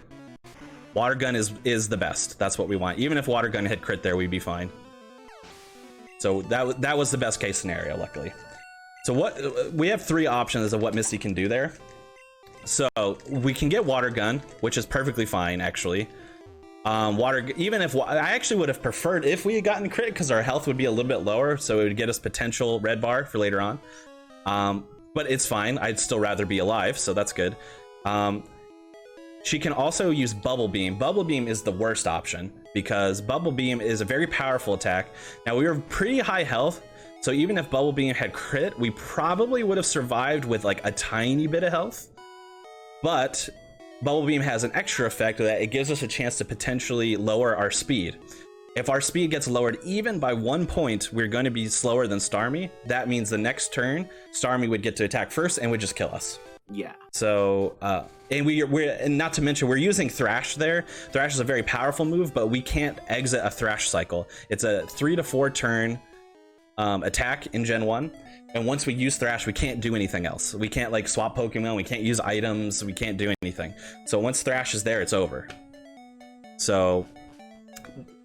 Water Gun is the best. That's what we want. Even if Water Gun hit crit there, we'd be fine. So that was the best case scenario, luckily. So we have 3 options of what Misty can do there. So we can get Water Gun, which is perfectly fine, actually. Even if I actually would have preferred if we had gotten crit, because our health would be a little bit lower, so it would get us potential red bar for later on. But it's fine. I'd still rather be alive, so that's good. She can also use Bubble Beam. Bubble Beam is the worst option because Bubble Beam is a very powerful attack. Now we were pretty high health, so even if Bubble Beam had crit, we probably would have survived with like a tiny bit of health. But Bubble Beam has an extra effect that it gives us a chance to potentially lower our speed. If our speed gets lowered even by 1 point, we're going to be slower than Starmie. That means the next turn, Starmie would get to attack first and would just kill us. Yeah. So, and not to mention, we're using Thrash there. Thrash is a very powerful move, but we can't exit a Thrash cycle. It's a 3 to 4 turn attack in Gen 1. And once we use Thrash, we can't do anything else. We can't like swap Pokemon, we can't use items, we can't do anything. So once Thrash is there, it's over. So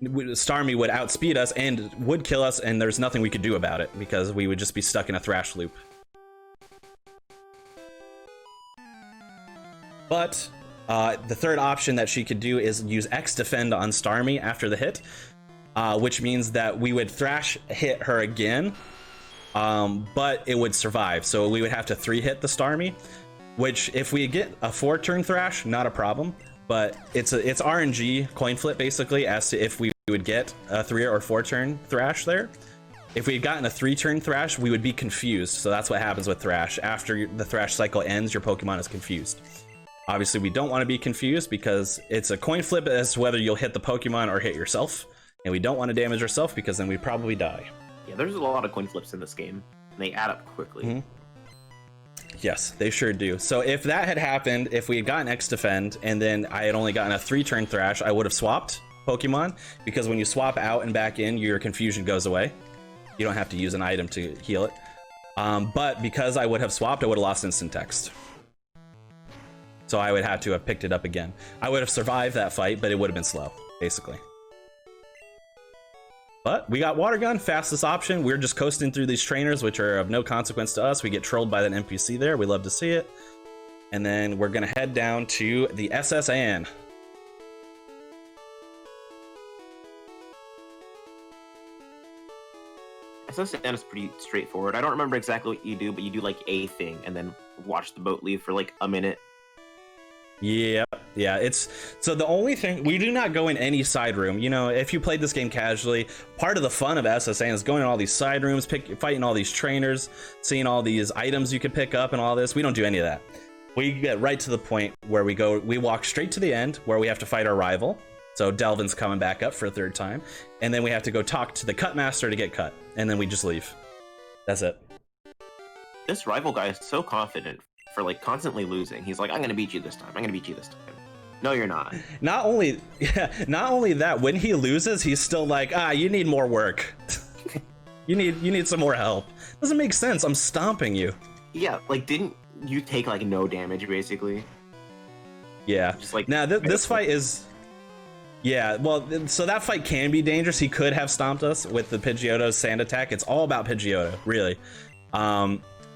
Starmie would outspeed us and would kill us, and there's nothing we could do about it because we would just be stuck in a Thrash loop. But the third option that she could do is use X Defend on Starmie after the hit, which means that we would Thrash hit her again, but it would survive. So we would have to 3-hit the Starmie, which if we get a 4-turn Thrash, not a problem. But it's RNG coin flip basically as to if we would get a 3 or 4-turn Thrash there. If we had gotten a 3-turn Thrash, we would be confused. So that's what happens with Thrash. After the Thrash cycle ends, your Pokemon is confused. Obviously, we don't want to be confused because it's a coin flip as to whether you'll hit the Pokemon or hit yourself. And we don't want to damage ourselves because then we'd probably die. Yeah, there's a lot of coin flips in this game, and they add up quickly. Yes, they sure do. So if that had happened, if we had gotten X Defend, and then I had only gotten a 3-turn Thrash, I would have swapped Pokemon, because when you swap out and back in, your confusion goes away. You don't have to use an item to heal it. But because I would have swapped, I would have lost Instant Text. So I would have to have picked it up again. I would have survived that fight, but it would have been slow, basically. But we got Water Gun, fastest option. We're just coasting through these trainers, which are of no consequence to us. We get trolled by that NPC there. We love to see it. And then we're going to head down to the SSN. SSN is pretty straightforward. I don't remember exactly what you do, but you do like a thing and then watch the boat leave for like a minute. Yeah, it's so the only thing, we do not go in any side room. You know, if you played this game casually, part of the fun of SSN is going in all these side rooms, fighting all these trainers, seeing all these items you could pick up and all this. We don't do any of that. We get right to the point where we walk straight to the end where we have to fight our rival. So Delvin's coming back up for a 3rd time, and then we have to go talk to the cut master to get cut, and then we just leave. That's it. This rival guy is so confident for like constantly losing. He's like, I'm gonna beat you this time. I'm gonna beat you this time. No, you're not. Not only that, when he loses, he's still like, you need more work. you need some more help. Doesn't make sense. I'm stomping you. Yeah, like didn't you take like no damage basically? Yeah. Just like now this fight is. Yeah, well, so that fight can be dangerous. He could have stomped us with the Pidgeotto's sand attack. It's all about Pidgeotto, really.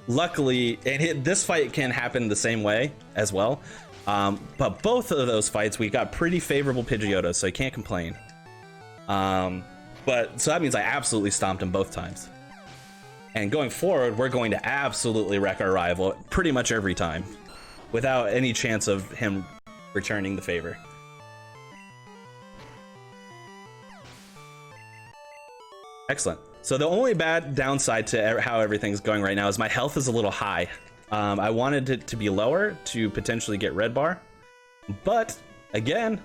Luckily, and this fight can happen the same way as well. But both of those fights, we got pretty favorable Pidgeotto, so you can't complain. But so that means I absolutely stomped him both times. And going forward, we're going to absolutely wreck our rival pretty much every time, without any chance of him returning the favor. Excellent. So the only bad downside to how everything's going right now is my health is a little high. I wanted it to be lower to potentially get red bar, but again,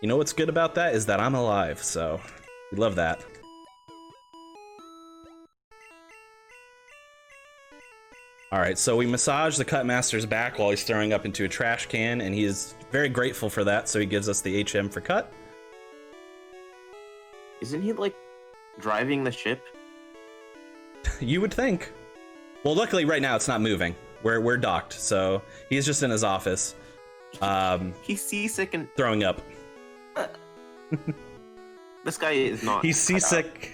you know what's good about that is that I'm alive, so we love that. All right, so we massage the Cut Master's back while he's throwing up into a trash can, and he is very grateful for that, so he gives us the HM for cut. Isn't he like driving the ship? You would think. Well, luckily right now it's not moving. We're docked, so he's just in his office. He's seasick and throwing up. This guy is not. He's seasick.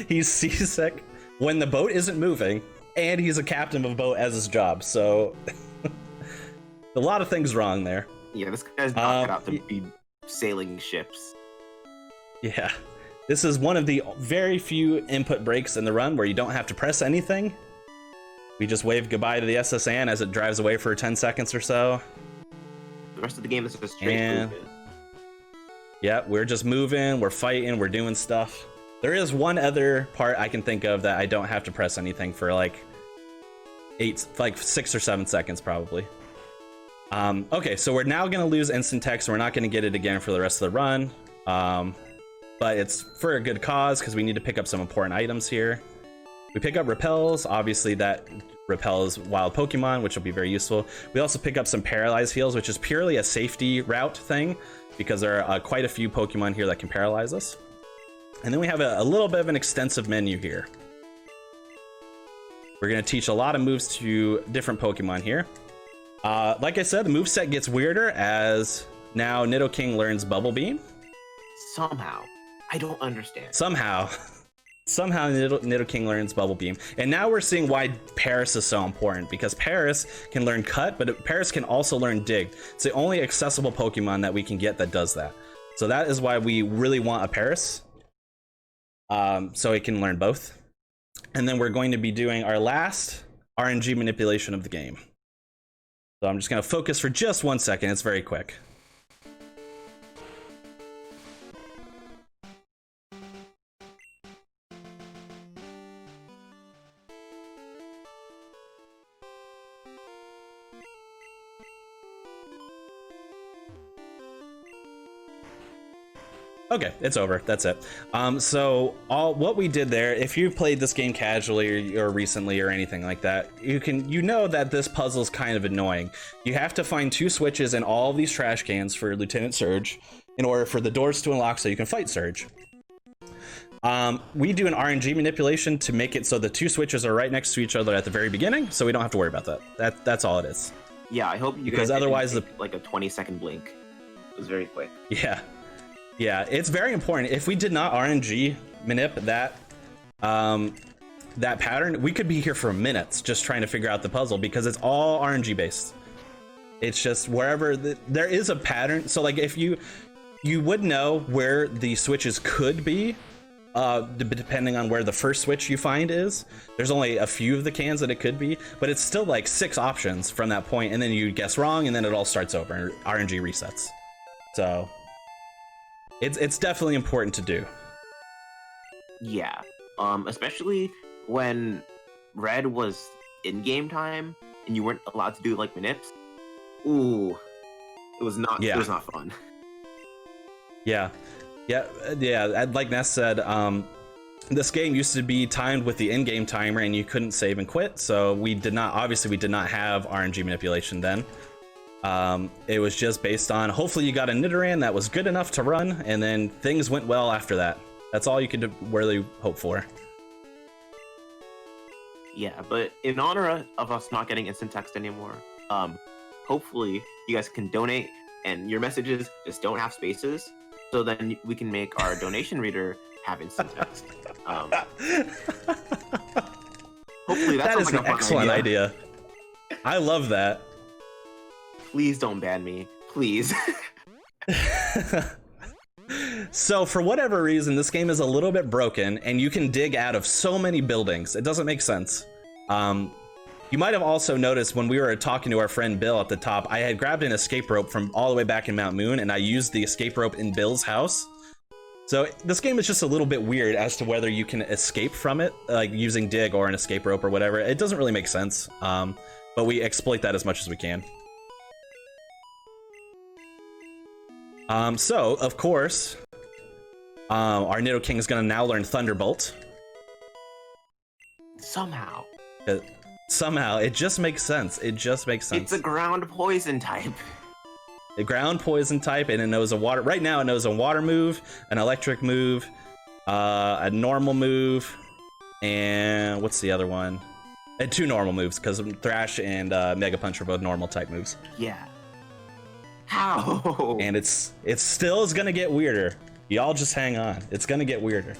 He's seasick when the boat isn't moving, and he's a captain of a boat as his job. So a lot of things wrong there. Yeah, this guy's not cut out to be sailing ships. Yeah. This is one of the very few input breaks in the run where you don't have to press anything. We just wave goodbye to the SSN as it drives away for 10 seconds or so. The rest of the game is just straight movement. Yeah, we're just moving, we're fighting, we're doing stuff. There is one other part I can think of that I don't have to press anything for like 6 or 7 seconds probably. Okay, so we're now gonna lose instant text. We're not gonna get it again for the rest of the run. But it's for a good cause because we need to pick up some important items here. We pick up repels, obviously that repels wild Pokemon, which will be very useful. We also pick up some paralyze heals, which is purely a safety route thing because there are quite a few Pokemon here that can paralyze us. And then we have a little bit of an extensive menu here. We're gonna teach a lot of moves to different Pokemon here. Like I said, the moveset gets weirder as now Nidoking learns Bubble Beam. Somehow. I don't understand. Somehow Nidoking learns Bubble Beam. And now we're seeing why Paris is so important, because Paris can learn Cut, but Paris can also learn Dig. It's the only accessible Pokemon that we can get that does that. So that is why we really want a Paris. So it can learn both. And then we're going to be doing our last RNG manipulation of the game. So I'm just going to focus for just 1 second. It's very quick. Okay, it's over. That's it. So what we did there, if you've played this game casually or recently or anything like that, you know that this puzzle is kind of annoying. You have to find 2 switches in all of these trash cans for Lieutenant Surge in order for the doors to unlock so you can fight Surge. We do an RNG manipulation to make it so the 2 switches are right next to each other at the very beginning, so we don't have to worry about that. That's all it is. Yeah, I hope you because guys otherwise take, like a 20-second blink. It was very quick. Yeah, it's very important. If we did not RNG manip that pattern, we could be here for minutes just trying to figure out the puzzle because it's all RNG based. It's just wherever there is a pattern. So like if you would know where the switches could be, depending on where the first switch you find is. There's only a few of the cans that it could be, but it's still like 6 options from that point, and then you guess wrong, and then it all starts over and RNG resets. So it's definitely important to do. Yeah, especially when Red was in game time and you weren't allowed to do like manips. Ooh, it was not. Yeah. It was not fun. Yeah. Like Ness said, this game used to be timed with the in-game timer, and you couldn't save and quit. So we did not have RNG manipulation then. It was just based on hopefully you got a Nidoran that was good enough to run, and then things went well after that. That's all you could really hope for. Yeah, but in honor of us not getting instant text anymore, hopefully you guys can donate and your messages just don't have spaces, so then we can make our donation reader have instant text. Hopefully that is like an excellent idea. I love that. Please don't ban me, please. So for whatever reason, this game is a little bit broken, and you can dig out of so many buildings. It doesn't make sense. You might have also noticed when we were talking to our friend Bill at the top, I had grabbed an escape rope from all the way back in Mount Moon, and I used the escape rope in Bill's house. So this game is just a little bit weird as to whether you can escape from it, like using dig or an escape rope or whatever. It doesn't really make sense, but we exploit that as much as we can. So, of course, our Nidoking is going to now learn Thunderbolt. Somehow. Somehow, it just makes sense. It just makes sense. It's a ground poison type. A ground poison type, and it knows a water. Right now, it knows a water move, an electric move, a normal move, and what's the other one? And two normal moves, because Thrash and Mega Punch are both normal type moves. Yeah. How? And it still is gonna get weirder. Y'all just hang on. It's gonna get weirder.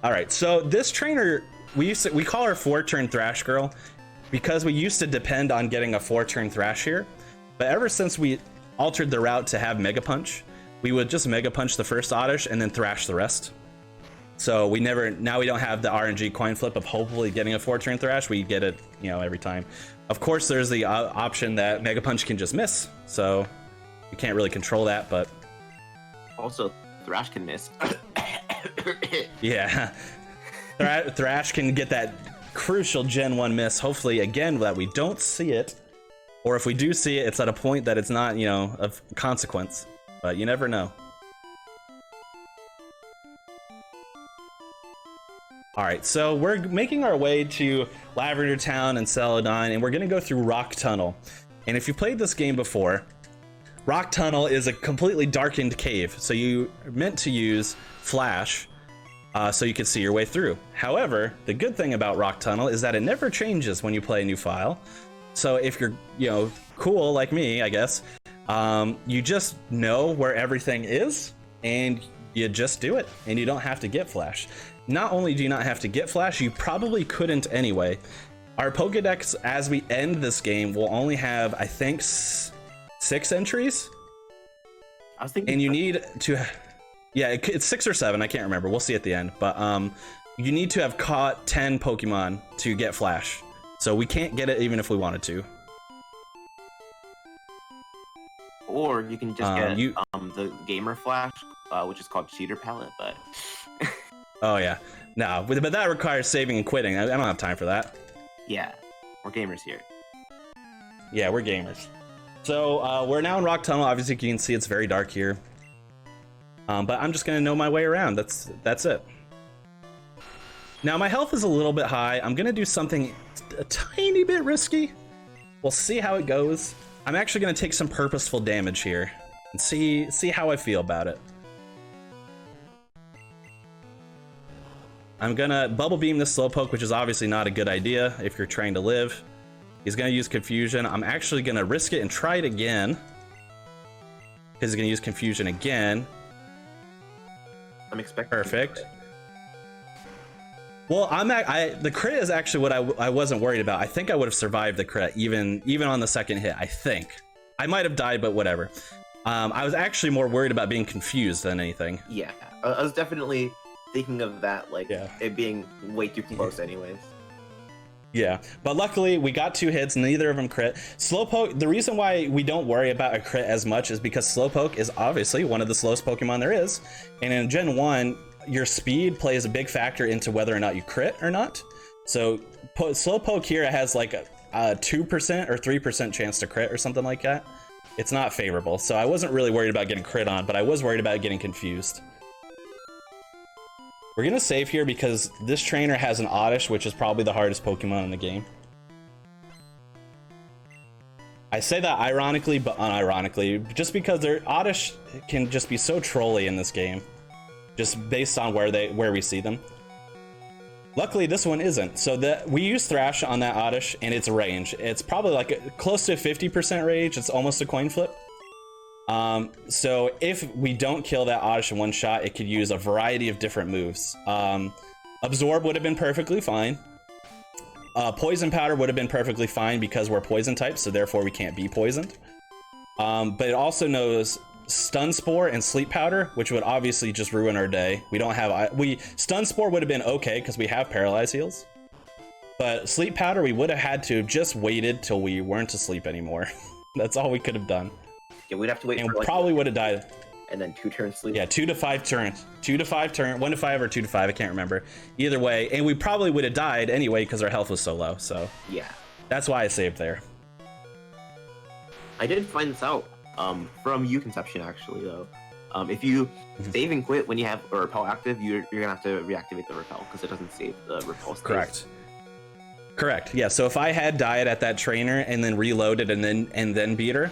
All right, so this trainer, we call her 4-turn Thrash Girl because we used to depend on getting a 4-turn Thrash here. But ever since we altered the route to have Mega Punch, we would just Mega Punch the first Oddish and then Thrash the rest. So now we don't have the RNG coin flip of hopefully getting a 4-turn Thrash. We get it, every time. Of course, there's the option that Mega Punch can just miss. So we can't really control that, but... Also, Thrash can miss. Yeah. Thrash can get that crucial Gen 1 miss. Hopefully, again, that we don't see it. Or if we do see it, it's at a point that it's not, of consequence. But you never know. Alright, so we're making our way to Lavender Town and Celadon, and we're going to go through Rock Tunnel. And if you played this game before, Rock Tunnel is a completely darkened cave, so you're meant to use flash so you can see your way through. However, the good thing about Rock Tunnel is that it never changes when you play a new file. So if you're, cool like me, I guess, you just know where everything is, and you just do it, and you don't have to get flash. Not only do you not have to get flash, you probably couldn't anyway. Our Pokedex, as we end this game, will only have, I think, 6 entries. I was thinking, and you need to, yeah, it's 6 or 7. I can't remember. We'll see at the end. But you need to have caught 10 Pokemon to get flash. So we can't get it even if we wanted to. Or you can just get the Gamer Flash, which is called Cheater Palette, but... Oh yeah, no, but that requires saving and quitting. I don't have time for that. Yeah, we're gamers here. Yeah, we're gamers. So we're now in Rock Tunnel. Obviously, you can see it's very dark here. But I'm just gonna know my way around. That's it. Now my health is a little bit high. I'm gonna do something a tiny bit risky. We'll see how it goes. I'm actually gonna take some purposeful damage here and see how I feel about it. I'm gonna Bubble Beam this Slowpoke, which is obviously not a good idea if you're trying to live. He's gonna use Confusion. I'm actually gonna risk it and try it again, because he's gonna use Confusion again. I'm expecting. Perfect. Well, the crit is actually what I wasn't worried about. I think I would have survived the crit even on the second hit. I think I might have died, but whatever. I was actually more worried about being confused than anything. Yeah, I was definitely thinking of that, like, it being way too close anyways. Yeah, but luckily we got 2 hits, neither of them crit. Slowpoke, the reason why we don't worry about a crit as much is because Slowpoke is obviously one of the slowest Pokemon there is, and in Gen 1, your speed plays a big factor into whether or not you crit or not. So Slowpoke here has like a 2% or 3% chance to crit or something like that. It's not favorable, so I wasn't really worried about getting crit on, but I was worried about getting confused. We're gonna save here because this trainer has an Oddish, which is probably the hardest Pokemon in the game. I say that ironically, but unironically, just because their Oddish can just be so trolly in this game, just based on where we see them. Luckily, this one isn't. So we use Thrash on that Oddish, and it's range. It's probably like close to 50% range. It's almost a coin flip. So if we don't kill that Oddish in one shot, it could use a variety of different moves. Absorb would have been perfectly fine. Poison Powder would have been perfectly fine because we're poison types, so therefore we can't be poisoned. But it also knows Stun Spore and Sleep Powder, which would obviously just ruin our day. We don't have Stun Spore would have been okay because we have Paralyze Heals. But Sleep Powder, we would have had to have just waited till we weren't asleep anymore. That's all we could have done. Yeah, we'd have to wait. And for probably would have died. And then 2 turns sleep. Yeah, 2 to 5 turns. 2 to 5 turn, 1 to 5 or 2 to 5, I can't remember. Either way, and we probably would have died anyway because our health was so low. So yeah, that's why I saved there. I did find this out from you, Conception, actually, though. If you save and quit when you have a repel active, you're gonna have to reactivate the repel because it doesn't save the repel state. Correct. Yeah. So if I had died at that trainer and then reloaded and then beat her,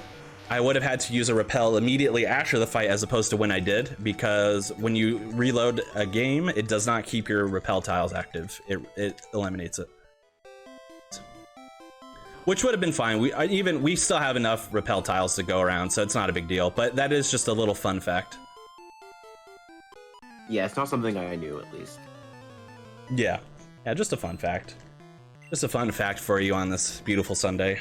I would have had to use a repel immediately after the fight as opposed to when I did, because when you reload a game, it does not keep your repel tiles active. It eliminates it. Which would have been fine. We still have enough repel tiles to go around, so it's not a big deal. But that is just a little fun fact. Yeah, it's not something I knew, at least. Yeah, just a fun fact. Just a fun fact for you on this beautiful Sunday.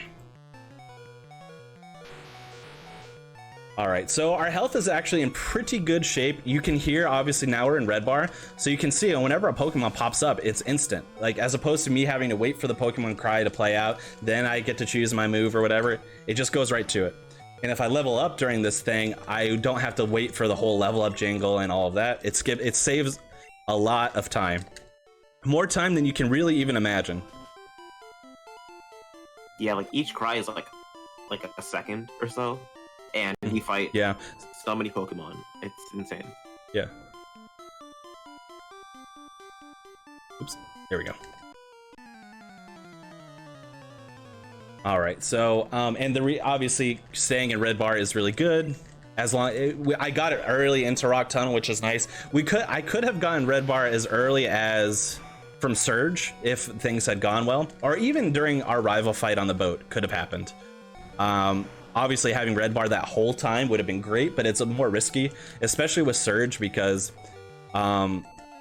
All right, so our health is actually in pretty good shape. You can hear, obviously now we're in red bar, so you can see whenever a Pokemon pops up, it's instant. Like, as opposed to me having to wait for the Pokemon cry to play out, then I get to choose my move or whatever, it just goes right to it. And if I level up during this thing, I don't have to wait for the whole level up jingle and all of that. It saves a lot of time. More time than you can really even imagine. Yeah, like each cry is like a second or so. And we fight so many Pokemon. It's insane. Yeah. Oops. There we go. All right. So, and obviously staying in red bar is really good. As long I got it early into Rock Tunnel, which is nice. I could have gotten red bar as early as from Surge if things had gone well, or even during our rival fight on the boat could have happened. Obviously having red bar that whole time would have been great, but it's more risky, especially with Surge, because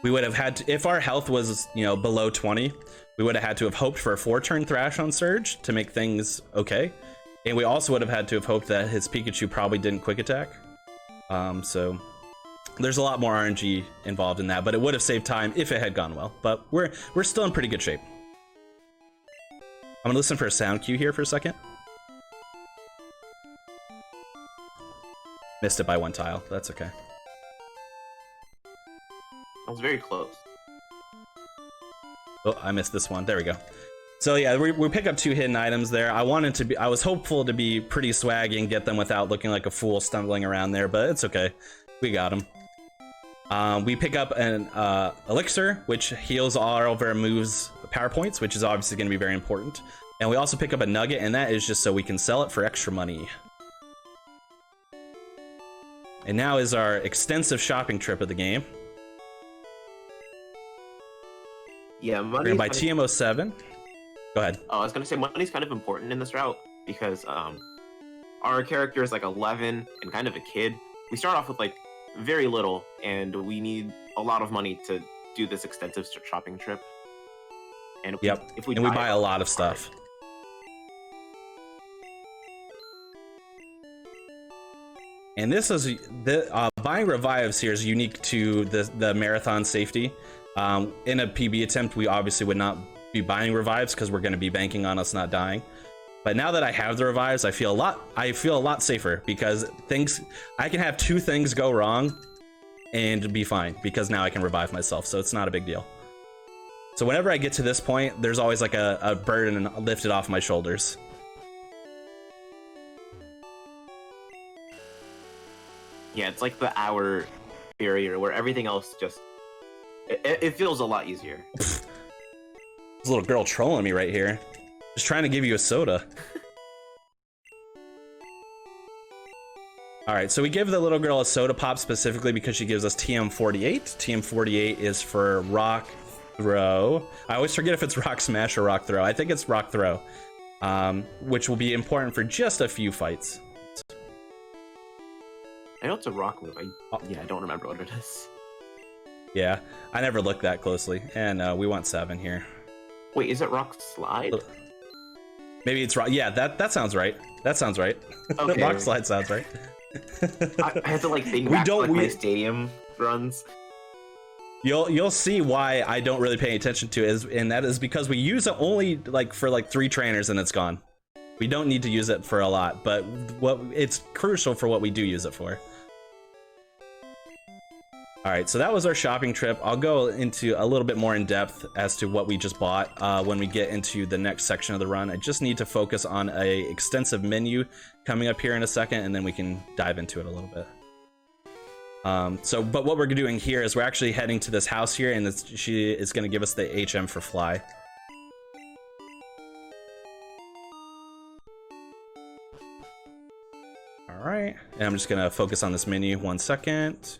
we would have had to, if our health was below 20, we would have had to have hoped for a 4-turn Thrash on Surge to make things okay, and we also would have had to have hoped that his Pikachu probably didn't quick attack. So there's a lot more RNG involved in that, but it would have saved time if it had gone well. But we're still in pretty good shape. I'm gonna listen for a sound cue here for a second. Missed it by 1 tile. That's okay. I was very close. Oh, I missed this one. There we go. So yeah, we pick up 2 hidden items there. I was hopeful to be pretty swaggy and get them without looking like a fool stumbling around there, but it's okay. We got them. We pick up an elixir, which heals all of our moves' power points, which is obviously going to be very important. And we also pick up a nugget, and that is just so we can sell it for extra money. And now is our extensive shopping trip of the game. Yeah, we're gonna buy TM07. Go ahead. Oh, I was gonna say money's kind of important in this route because our character is like 11 and kind of a kid. We start off with like very little, and we need a lot of money to do this extensive shopping trip. And if we buy a lot of stuff. And this is buying revives here is unique to the marathon safety. In a PB attempt, we obviously would not be buying revives because we're going to be banking on us not dying. But now that I have the revives, I feel a lot safer because I can have 2 things go wrong and be fine because now I can revive myself, so it's not a big deal. So whenever I get to this point, there's always like a burden lifted off my shoulders. Yeah, it's like the hour barrier where everything else just it feels a lot easier. This little girl trolling me right here. Just trying to give you a soda. All right, so we give the little girl a soda pop specifically because she gives us TM48. TM48 is for rock, throw. I always forget if it's rock smash or rock throw. I think it's rock throw, which will be important for just a few fights. I know it's a rock move. Yeah, I don't remember what it is. Yeah, I never looked that closely, and we want 7 here. Wait, is it rock slide? Maybe it's rock. Yeah, that sounds right. That sounds right. Okay. Rock slide sounds right. I have to like think We back don't- to like, we- my stadium runs. You'll see why I don't really pay attention to it, and that is because we use it only like for like 3 trainers and it's gone. We don't need to use it for a lot, but it's crucial for what we do use it for. All right, so that was our shopping trip. I'll go into a little bit more in depth as to what we just bought when we get into the next section of the run. I just need to focus on a extensive menu coming up here in a second, and then we can dive into it a little bit. But what we're doing here is we're actually heading to this house here, and she is going to give us the HM for fly. All right, and I'm just going to focus on this menu 1 second.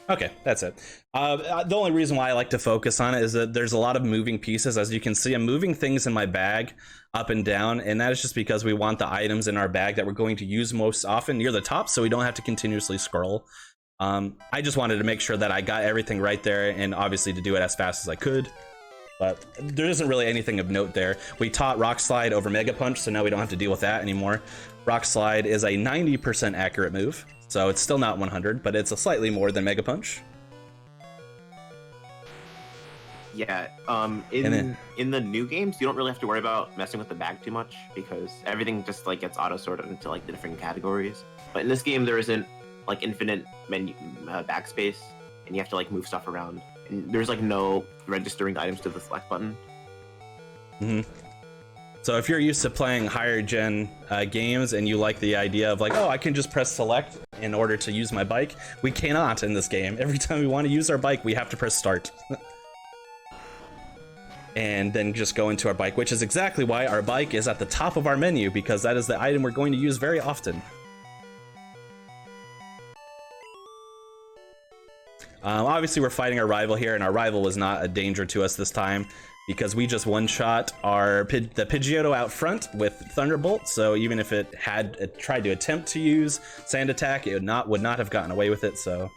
Okay, that's it. The only reason why I like to focus on it is that there's a lot of moving pieces. As you can see, I'm moving things in my bag up and down, and that is just because we want the items in our bag that we're going to use most often near the top, so we don't have to continuously scroll. I just wanted to make sure that I got everything right there, and obviously to do it as fast as I could. But there isn't really anything of note there. We taught Rock Slide over Mega Punch, so now we don't have to deal with that anymore. Rock Slide is a 90% accurate move. So it's still not 100, but it's a slightly more than Mega Punch. Yeah, in the new games, you don't really have to worry about messing with the bag too much because everything just like gets auto sorted into like the different categories. But in this game, there isn't like infinite menu backspace, and you have to like move stuff around. And there's like no registering items to the select button. Mm-hmm. So if you're used to playing higher gen games and you like the idea of like, oh, I can just press select in order to use my bike, we cannot in this game. Every time we want to use our bike, we have to press start. And then just go into our bike, which is exactly why our bike is at the top of our menu, because that is the item we're going to use very often. Obviously, we're fighting our rival here, and our rival was not a danger to us this time, because we just one-shot the Pidgeotto out front with Thunderbolt, so even if it had tried to attempt to use Sand Attack, it would not have gotten away with it, so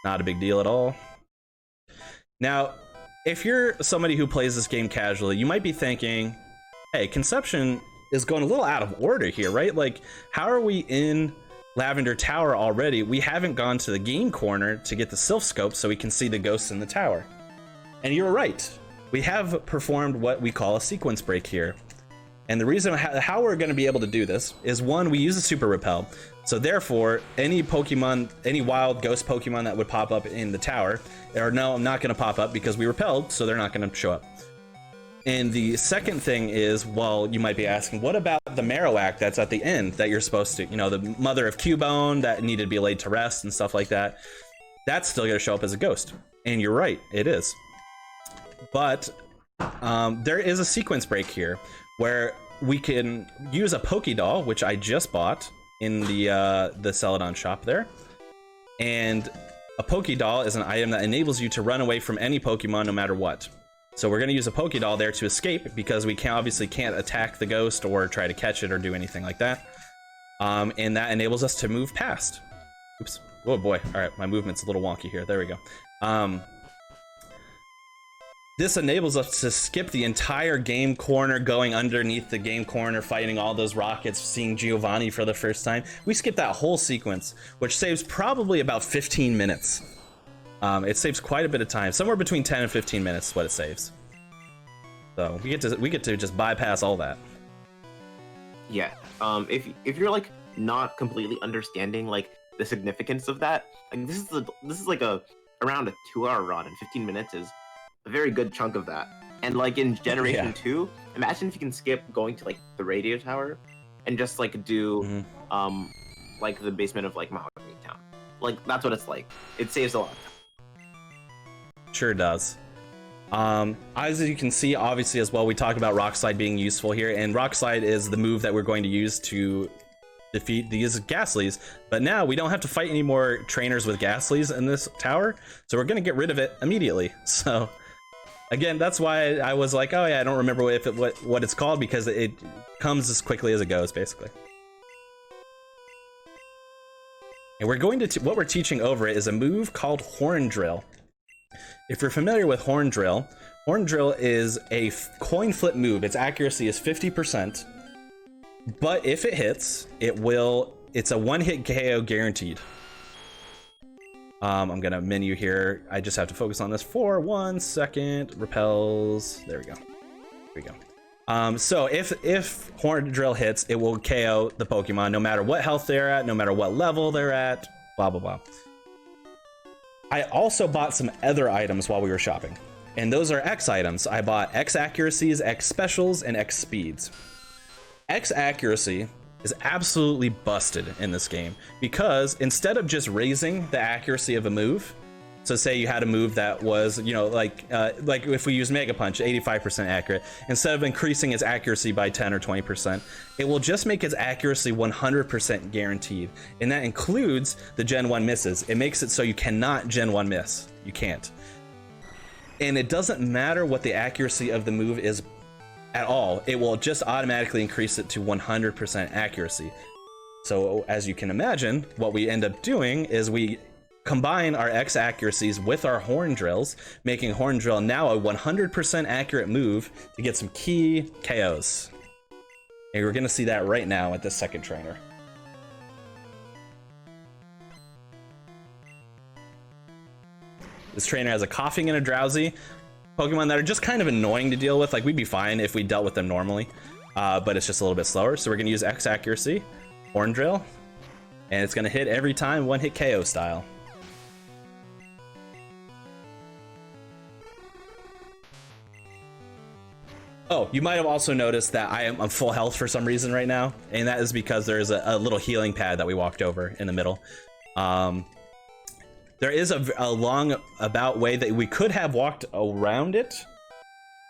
not a big deal at all. Now, if you're somebody who plays this game casually, you might be thinking, hey, Conception is going a little out of order here, right? Like, how are we in Lavender Tower already? We haven't gone to the game corner to get the Sylph Scope so we can see the ghosts in the tower. And you're right. We have performed what we call a sequence break here. And the reason how we're going to be able to do this is, one, we use a Super Repel. So therefore, any Pokemon, any wild ghost Pokemon that would pop up in the tower, are not going to pop up because we repelled, so they're not going to show up. And the second thing is, well, you might be asking, what about the Marowak that's at the end that you're supposed to, the mother of Cubone that needed to be laid to rest and stuff like that? That's still going to show up as a ghost. And you're right, it is. But there is a sequence break here where we can use a Pokédoll, which I just bought in the Celadon shop there. And a Pokédoll is an item that enables you to run away from any Pokemon no matter what. So we're going to use a Pokédoll there to escape, because we obviously can't attack the ghost or try to catch it or do anything like that. And that enables us to move past. Oops. Oh boy. All right, my movement's a little wonky here. There we go. This enables us to skip the entire game corner, going underneath the game corner, fighting all those rockets, seeing Giovanni for the first time. We skip that whole sequence, which saves probably about 15 minutes. It saves quite a bit of time, somewhere between 10 and 15 minutes is what it saves. So we get to just bypass all that. Yeah. If you're like not completely understanding like the significance of that, like this is like around a 2-hour run, and 15 minutes is a very good chunk of that. And like in Generation Yeah. 2, imagine if you can skip going to like the radio tower and just like do like the basement of like Mahogany Town. Like that's what it's like. It saves a lot of time. Sure does. As you can see, obviously as well, we talked about Rock Slide being useful here, and Rock Slide is the move that we're going to use to defeat these Ghastlies. But now we don't have to fight any more trainers with Ghastlies in this tower, so we're going to get rid of it immediately. So again, that's why I was like, oh yeah, I don't remember what it's called, because it comes as quickly as it goes, basically. And we're going to what we're teaching over it is a move called Horn Drill. If you're familiar with Horn Drill is a coin flip move. Its accuracy is 50%, but if it hits, it's a one-hit KO guaranteed. I'm gonna menu here. I just have to focus on this for 1 second. Repels. There we go. Here we go. So if Horn Drill hits, it will KO the Pokemon no matter what health they're at, no matter what level they're at, blah, blah, blah. I also bought some other items while we were shopping, and those are X items. I bought X accuracies, X specials, and X speeds. X accuracy is absolutely busted in this game, because instead of just raising the accuracy of a move, so say you had a move that was, you know, like if we use Mega Punch, 85% accurate, instead of increasing its accuracy by 10 or 20%, it will just make its accuracy 100% guaranteed. And that includes the Gen 1 misses. It makes it so you cannot Gen 1 miss. You can't. And it doesn't matter what the accuracy of the move is at all. It will just automatically increase it to 100% accuracy. So as you can imagine, what we end up doing is we combine our X accuracies with our Horn Drills, making Horn Drill now a 100% accurate move to get some key KOs. And we're gonna see that right now at the second trainer. This trainer has a Coughing and a Drowsy, Pokemon that are just kind of annoying to deal with. Like, we'd be fine if we dealt with them normally, but it's just a little bit slower. So we're gonna use X accuracy, Horn Drill, and it's gonna hit every time, one hit KO style. Oh, you might have also noticed that I am on full health for some reason right now, and that is because there is a little healing pad that we walked over in the middle. There is a long about way that we could have walked around it,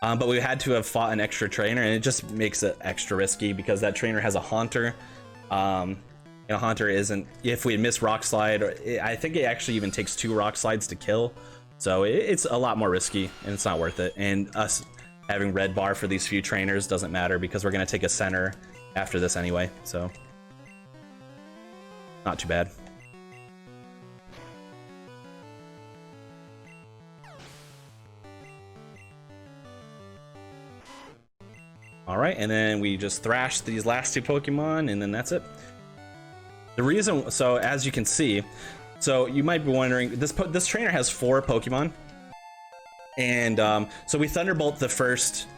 but we had to have fought an extra trainer, and it just makes it extra risky because that trainer has a Haunter. And a Haunter isn't, if we miss Rock Slide, I think it actually even takes 2 Rock Slides to kill, so it's a lot more risky, and it's not worth it. And us having red bar for these few trainers doesn't matter because we're going to take a center after this anyway, so not too bad. All right, and then we just thrash these last 2 Pokemon, and then that's it. The reason, so as you can see, so you might be wondering, this trainer has 4 Pokemon. And so we Thunderbolt the first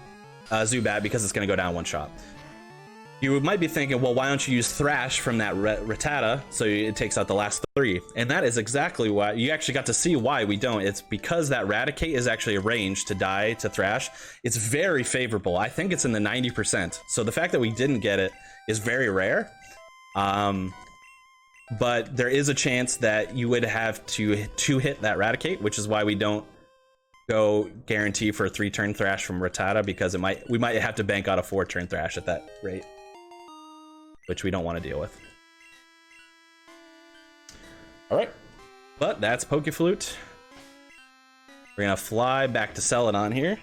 Zubat because it's going to go down one shot. You might be thinking, well, why don't you use Thrash from that Rattata so it takes out the last 3? And that is exactly why. You actually got to see why we don't. It's because that Raticate is actually arranged to die to Thrash. It's very favorable. I think it's in the 90%. So the fact that we didn't get it is very rare. But there is a chance that you would have to hit that Raticate, which is why we don't go guarantee for a 3-turn Thrash from Rattata, because we might have to bank out a 4-turn Thrash at that rate, which we don't want to deal with. All right, but that's Pokeflute. We're gonna fly back to Celadon here.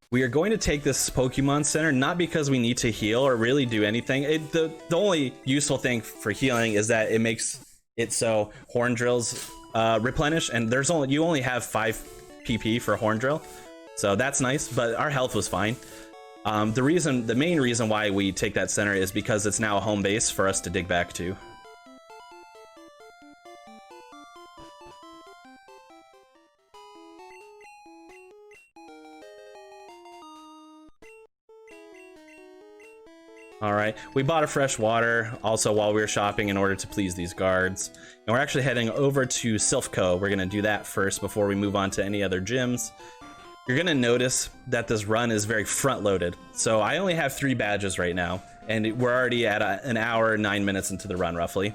We are going to take this Pokemon Center, not because we need to heal or really do anything. The only useful thing for healing is that it makes it so Horn Drills replenish, and you only have 5 PP for Horn Drill, so that's nice. But our health was fine. The main reason why we take that center is because it's now a home base for us to dig back to. All right, we bought a fresh water also while we were shopping in order to please these guards. And we're actually heading over to Silphco. We're gonna do that first before we move on to any other gyms. You're gonna notice that this run is very front loaded. So I only have 3 badges right now, and we're already at an hour, 9 minutes into the run roughly.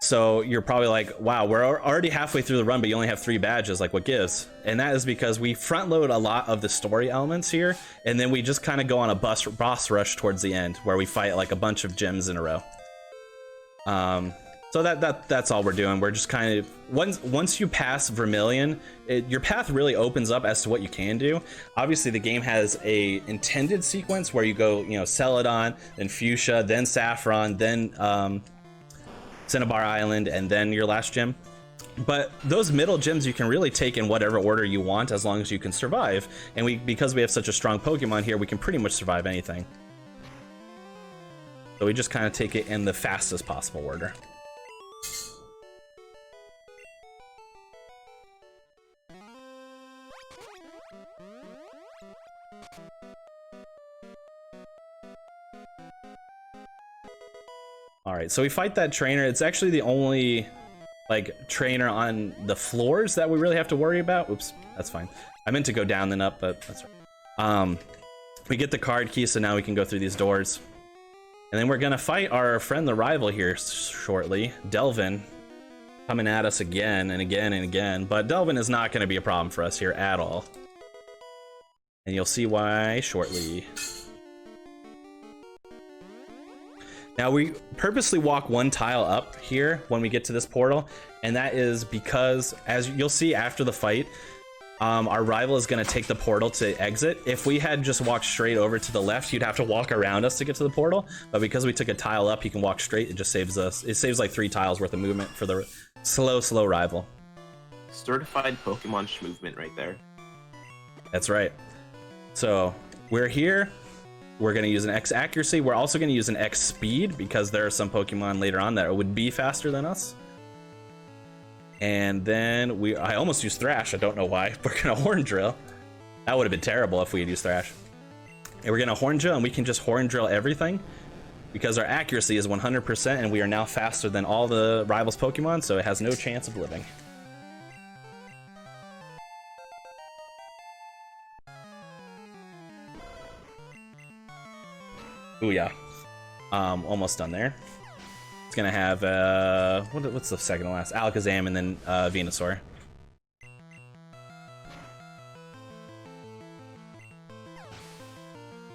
So you're probably like, wow, we're already halfway through the run, but you only have 3 badges, like what gives? And that is because we front load a lot of the story elements here, and then we just kind of go on a boss rush towards the end where we fight like a bunch of gyms in a row. So that's all we're doing. We're just kind of, once you pass Vermilion, your path really opens up as to what you can do. Obviously the game has a intended sequence where you go, you know, Celadon, then Fuchsia, then Saffron, then Cinnabar Island, and then your last gym. But those middle gyms you can really take in whatever order you want as long as you can survive. And because we have such a strong Pokemon here, we can pretty much survive anything. So we just kind of take it in the fastest possible order. All right, so we fight that trainer. It's actually the only like trainer on the floors that we really have to worry about. Oops, that's fine. I meant to go down then up, but that's right. We get the card key, so now we can go through these doors. And then we're gonna fight our friend, the rival here shortly, Delvin, coming at us again and again and again. But Delvin is not gonna be a problem for us here at all. And you'll see why shortly. Now we purposely walk 1 tile up here when we get to this portal, and that is because, as you'll see after the fight, our rival is going to take the portal to exit. If we had just walked straight over to the left, you'd have to walk around us to get to the portal, but because we took a tile up, he can walk straight. It just saves us. It saves like 3 tiles worth of movement for the slow rival. Certified Pokemon movement right there. That's right. So we're here. We're going to use an X accuracy. We're also going to use an X speed because there are some Pokemon later on that would be faster than us. And then I almost used Thrash. I don't know why. We're going to Horn Drill. That would have been terrible if we had used Thrash. And we're going to Horn Drill, and we can just Horn Drill everything because our accuracy is 100%, and we are now faster than all the rivals Pokemon, so it has no chance of living. Ooh, yeah. Almost done there. It's gonna have, what's the second to last? Alakazam and then Venusaur.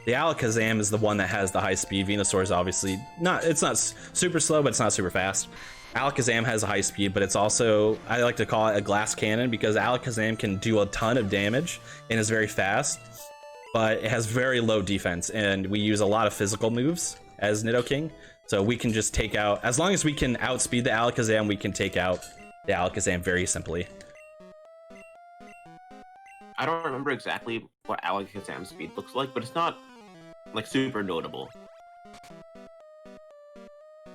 The Alakazam is the one that has the high speed. Venusaur is obviously it's not super slow, but it's not super fast. Alakazam has a high speed, but it's also, I like to call it a glass cannon because Alakazam can do a ton of damage and is very fast. But it has very low defense, and we use a lot of physical moves as Nidoking. So we can just take out, as long as we can outspeed the Alakazam, we can take out the Alakazam very simply. I don't remember exactly what Alakazam speed looks like, but it's not like super notable.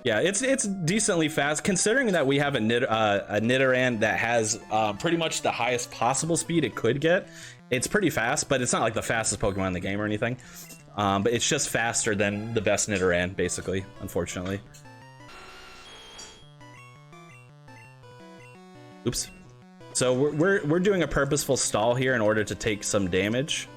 Yeah, it's decently fast, considering that we have a Nidoran that has pretty much the highest possible speed it could get. It's pretty fast, but it's not like the fastest Pokemon in the game or anything. But it's just faster than the best Nidoran, basically, unfortunately. Oops. So we're doing a purposeful stall here in order to take some damage.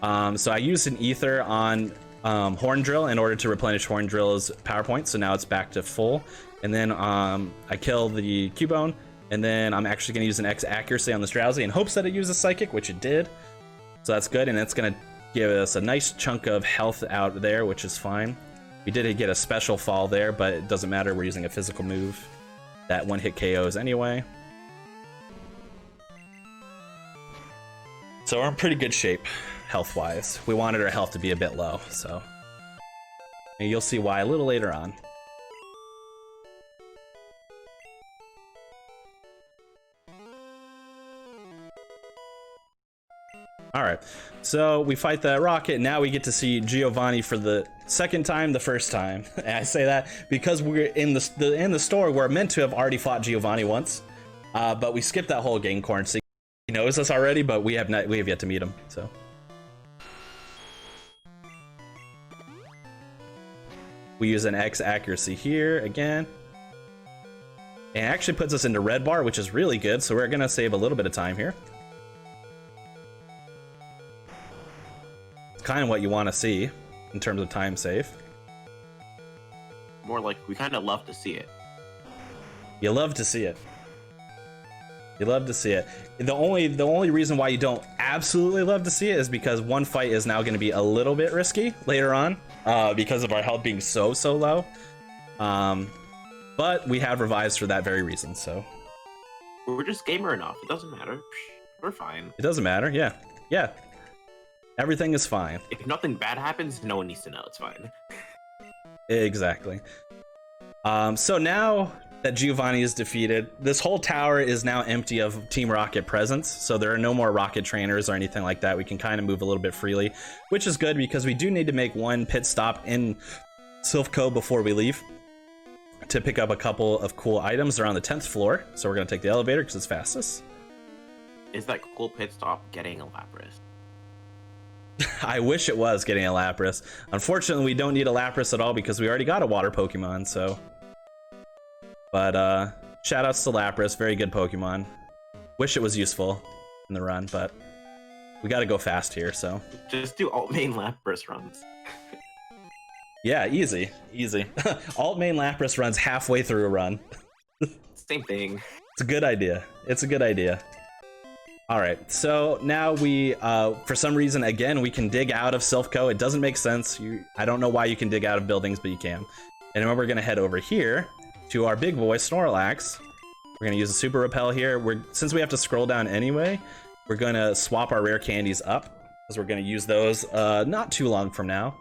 So I used an Ether on Horn Drill in order to replenish Horn Drill's power point, so now it's back to full. And then I kill the Cubone, and then I'm actually going to use an X accuracy on the Drowsy in hopes that it uses Psychic, which it did. So that's good, and it's going to give us a nice chunk of health out there, which is fine. We did get a special fall there, but it doesn't matter. We're using a physical move that one-hit KOs anyway. So we're in pretty good shape, health-wise. We wanted our health to be a bit low, so... And you'll see why a little later on. Alright, so we fight the Rocket, now we get to see Giovanni for the second time, the first time. And I say that because we're in the store, we're meant to have already fought Giovanni once. But we skipped that whole Gaincorn, so he knows us already, but we have yet to meet him, so... We use an X accuracy here again. And it actually puts us into red bar, which is really good. So we're gonna save a little bit of time here. It's kind of what you want to see in terms of time save. More like we kind of love to see it. You love to see it. You love to see it. The only reason why you don't absolutely love to see it is because one fight is now going to be a little bit risky later on, because of our health being so low. But we have revives for that very reason. So we're just gamer enough. It doesn't matter. We're fine. It doesn't matter. Yeah. Everything is fine. If nothing bad happens, no one needs to know. It's fine. Exactly. So now that Giovanni is defeated, this whole tower is now empty of Team Rocket presence, so there are no more rocket trainers or anything like that. We can kind of move a little bit freely, which is good because we do need to make one pit stop in Silphco before we leave to pick up a couple of cool items. They're on the 10th floor, so we're going to take the elevator because it's fastest. Is that cool pit stop getting a Lapras? I wish it was getting a Lapras. Unfortunately, we don't need a Lapras at all because we already got a water Pokemon, so... But, shoutouts to Lapras, very good Pokemon. Wish it was useful in the run, but we gotta go fast here, so... Just do alt-main Lapras runs. Yeah, easy. Alt-main Lapras runs halfway through a run. Same thing. It's a good idea. Alright, so now we, for some reason, again, we can dig out of Silphco. It doesn't make sense. I don't know why you can dig out of buildings, but you can. And then we're gonna head over here to our big boy, Snorlax. We're gonna use a Super Repel here. Since we have to scroll down anyway, we're gonna swap our rare candies up, because we're gonna use those not too long from now.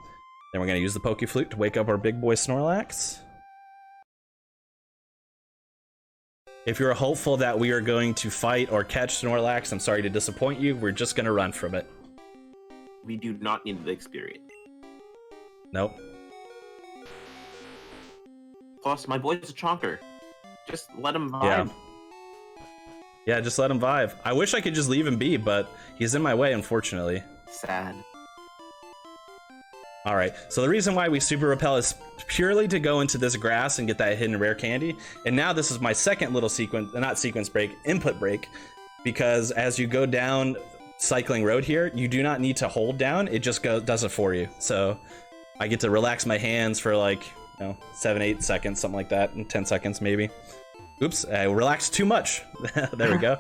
Then we're gonna use the Poke Flute to wake up our big boy Snorlax. If you're hopeful that we are going to fight or catch Snorlax, I'm sorry to disappoint you. We're just gonna run from it. We do not need the experience. Nope. Plus, my boy's a chonker. Just let him vibe. Yeah, just let him vibe. I wish I could just leave him be, but he's in my way, unfortunately. Sad. Alright, so the reason why we Super Repel is purely to go into this grass and get that hidden rare candy. And now this is my second little input break, because as you go down Cycling Road here, you do not need to hold down, it just does it for you. So I get to relax my hands for like, 7-8 seconds, something like that, in 10 seconds maybe. Oops, I relaxed too much. There we go.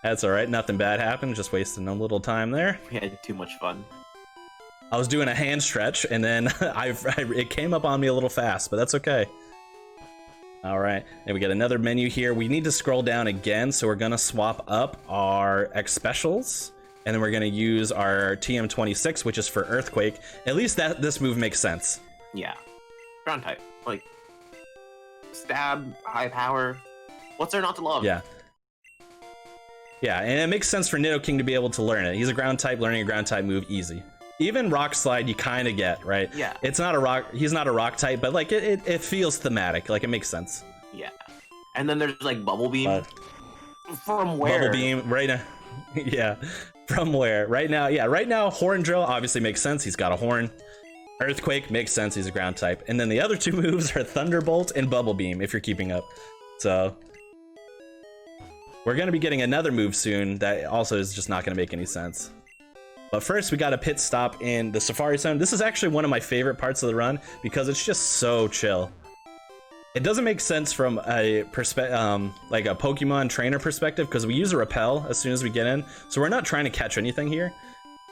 That's alright, nothing bad happened, just wasting a little time there. We had too much fun. I was doing a hand stretch, and then it came up on me a little fast, but that's okay. All right, and we get another menu here. We need to scroll down again, so we're gonna swap up our X specials, and then we're gonna use our TM26, which is for Earthquake. At least this move makes sense. Yeah, ground type, like stab, high power. What's there not to love? Yeah, and it makes sense for Nidoking to be able to learn it. He's a ground type, learning a ground type move easy. Even Rock Slide you kind of get, right? Yeah. It's not a rock, he's not a rock type, but like it feels thematic, like it makes sense. Yeah. And then there's like Bubble Beam. From where? Bubble Beam, right now. Yeah. From where? Right now, Horn Drill obviously makes sense. He's got a horn. Earthquake makes sense. He's a ground type. And then the other two moves are Thunderbolt and Bubble Beam, if you're keeping up. So we're going to be getting another move soon that also is just not going to make any sense. But first, we got a pit stop in the Safari Zone. This is actually one of my favorite parts of the run because it's just so chill. It doesn't make sense from a like a Pokemon trainer perspective because we use a Repel as soon as we get in. So we're not trying to catch anything here.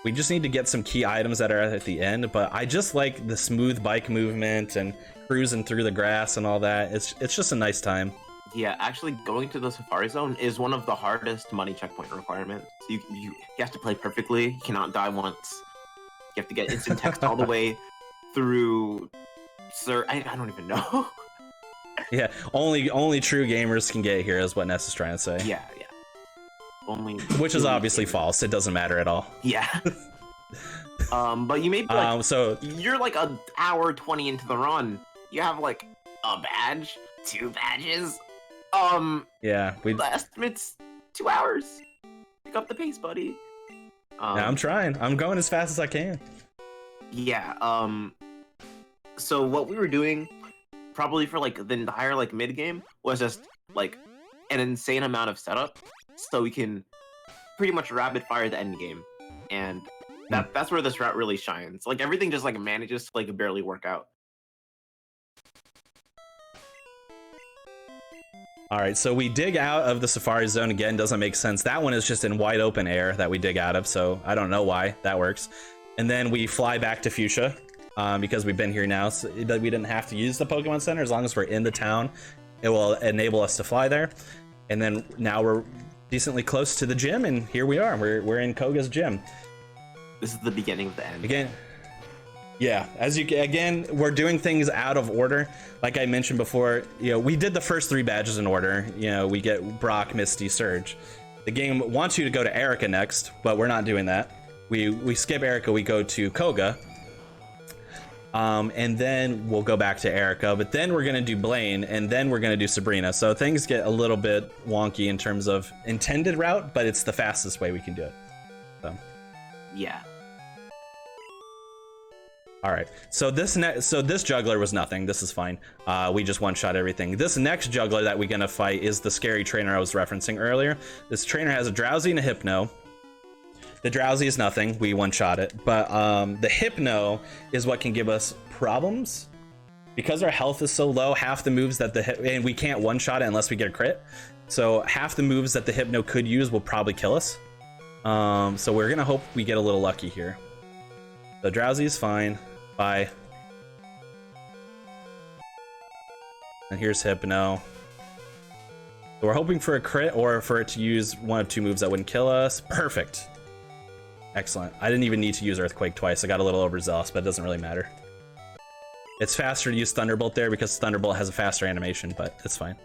We just need to get some key items that are at the end. But I just like the smooth bike movement and cruising through the grass and all that. It's just a nice time. Yeah, actually going to the Safari Zone is one of the hardest money checkpoint requirements. You have to play perfectly. You cannot die once. You have to get instant text all the way through. Sir, I don't even know. Yeah, only true gamers can get here is what Ness is trying to say. Yeah. Only. Which is obviously false. It doesn't matter at all. Yeah. But you may be like, so you're like an hour 20 into the run. You have like a badge, 2 badges. Yeah, the estimate's 2 hours. Pick up the pace, buddy. Yeah, I'm trying. I'm going as fast as I can. Yeah, So what we were doing, probably for like the entire like mid game, was just like an insane amount of setup, so we can pretty much rapid fire the end game, and that's where this route really shines. Like everything just like manages to like barely work out. All right, so we dig out of the Safari Zone again. Doesn't make sense. That one is just in wide open air that we dig out of, so I don't know why that works. And then we fly back to Fuchsia because we've been here now, so we didn't have to use the Pokemon Center. As long as we're in the town, it will enable us to fly there. And then now we're decently close to the gym, and here we are. We're in Koga's gym. This is the beginning of the end. Again. Yeah, again, we're doing things out of order. Like I mentioned before, we did the first 3 badges in order. We get Brock, Misty, Surge. The game wants you to go to Erica next, but we're not doing that. We skip Erica, we go to Koga. And then we'll go back to Erica, but then we're gonna do Blaine, and then we're gonna do Sabrina. So things get a little bit wonky in terms of intended route, but it's the fastest way we can do it. So. Yeah. All right, so this juggler was nothing. This is fine. We just one-shot everything. This next juggler that we're gonna fight is the scary trainer I was referencing earlier. This trainer has a Drowsy and a Hypno. The Drowsy is nothing. We one-shot it, but the Hypno is what can give us problems because our health is so low. Half the moves that and we can't one-shot it unless we get a crit. So half the moves that the Hypno could use will probably kill us. So we're gonna hope we get a little lucky here. The Drowsy is fine. Bye. And here's Hypno. So we're hoping for a crit or for it to use one of 2 moves that wouldn't kill us. Perfect. Excellent. I didn't even need to use Earthquake twice. I got a little overzealous, but it doesn't really matter. It's faster to use Thunderbolt there because Thunderbolt has a faster animation, but it's fine.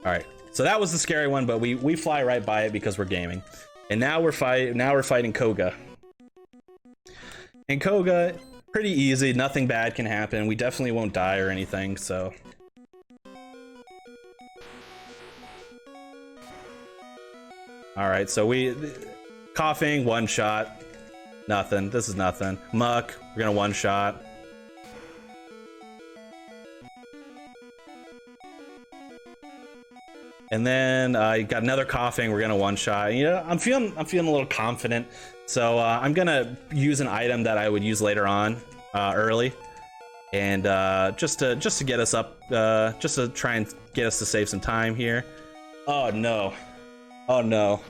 All right. So that was the scary one, but we fly right by it because we're gaming. And now we're fighting Koga. And Koga, pretty easy, nothing bad can happen. We definitely won't die or anything, so. All right, so coughing, one shot, nothing. This is nothing. Muck, we're gonna one shot. And then you got another coughing. We're gonna one shot. I'm feeling a little confident, so I'm gonna use an item that I would use later on, early, and just to get us up, just to try and get us to save some time here. Oh no! Oh no!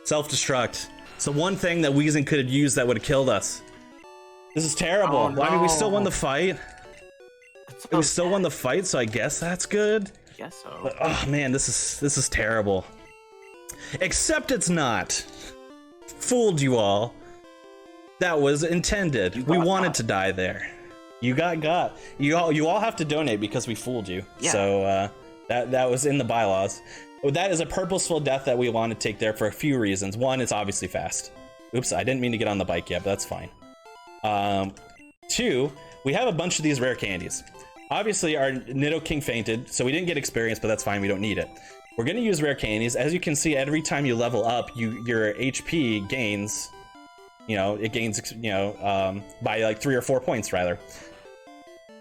Self-destruct. So one thing that Weezing could have used that would have killed us. This is terrible. Oh, no. I mean, we still won the fight. So We still won the fight, so I guess that's good. Guess so. But, oh man, this is terrible. Except it's not. Fooled you all. That was intended. We wanted to die there. You got. You all have to donate because we fooled you. Yeah. So that was in the bylaws. That is a purposeful death that we want to take there for a few reasons. One, it's obviously fast. Oops, I didn't mean to get on the bike yet, but that's fine. 2, we have a bunch of these rare candies. Obviously, our Nidoking fainted, so we didn't get experience, but that's fine. We don't need it. We're going to use rare candies. As you can see, every time you level up, your HP gains. It gains, by like 3 or 4 points, rather.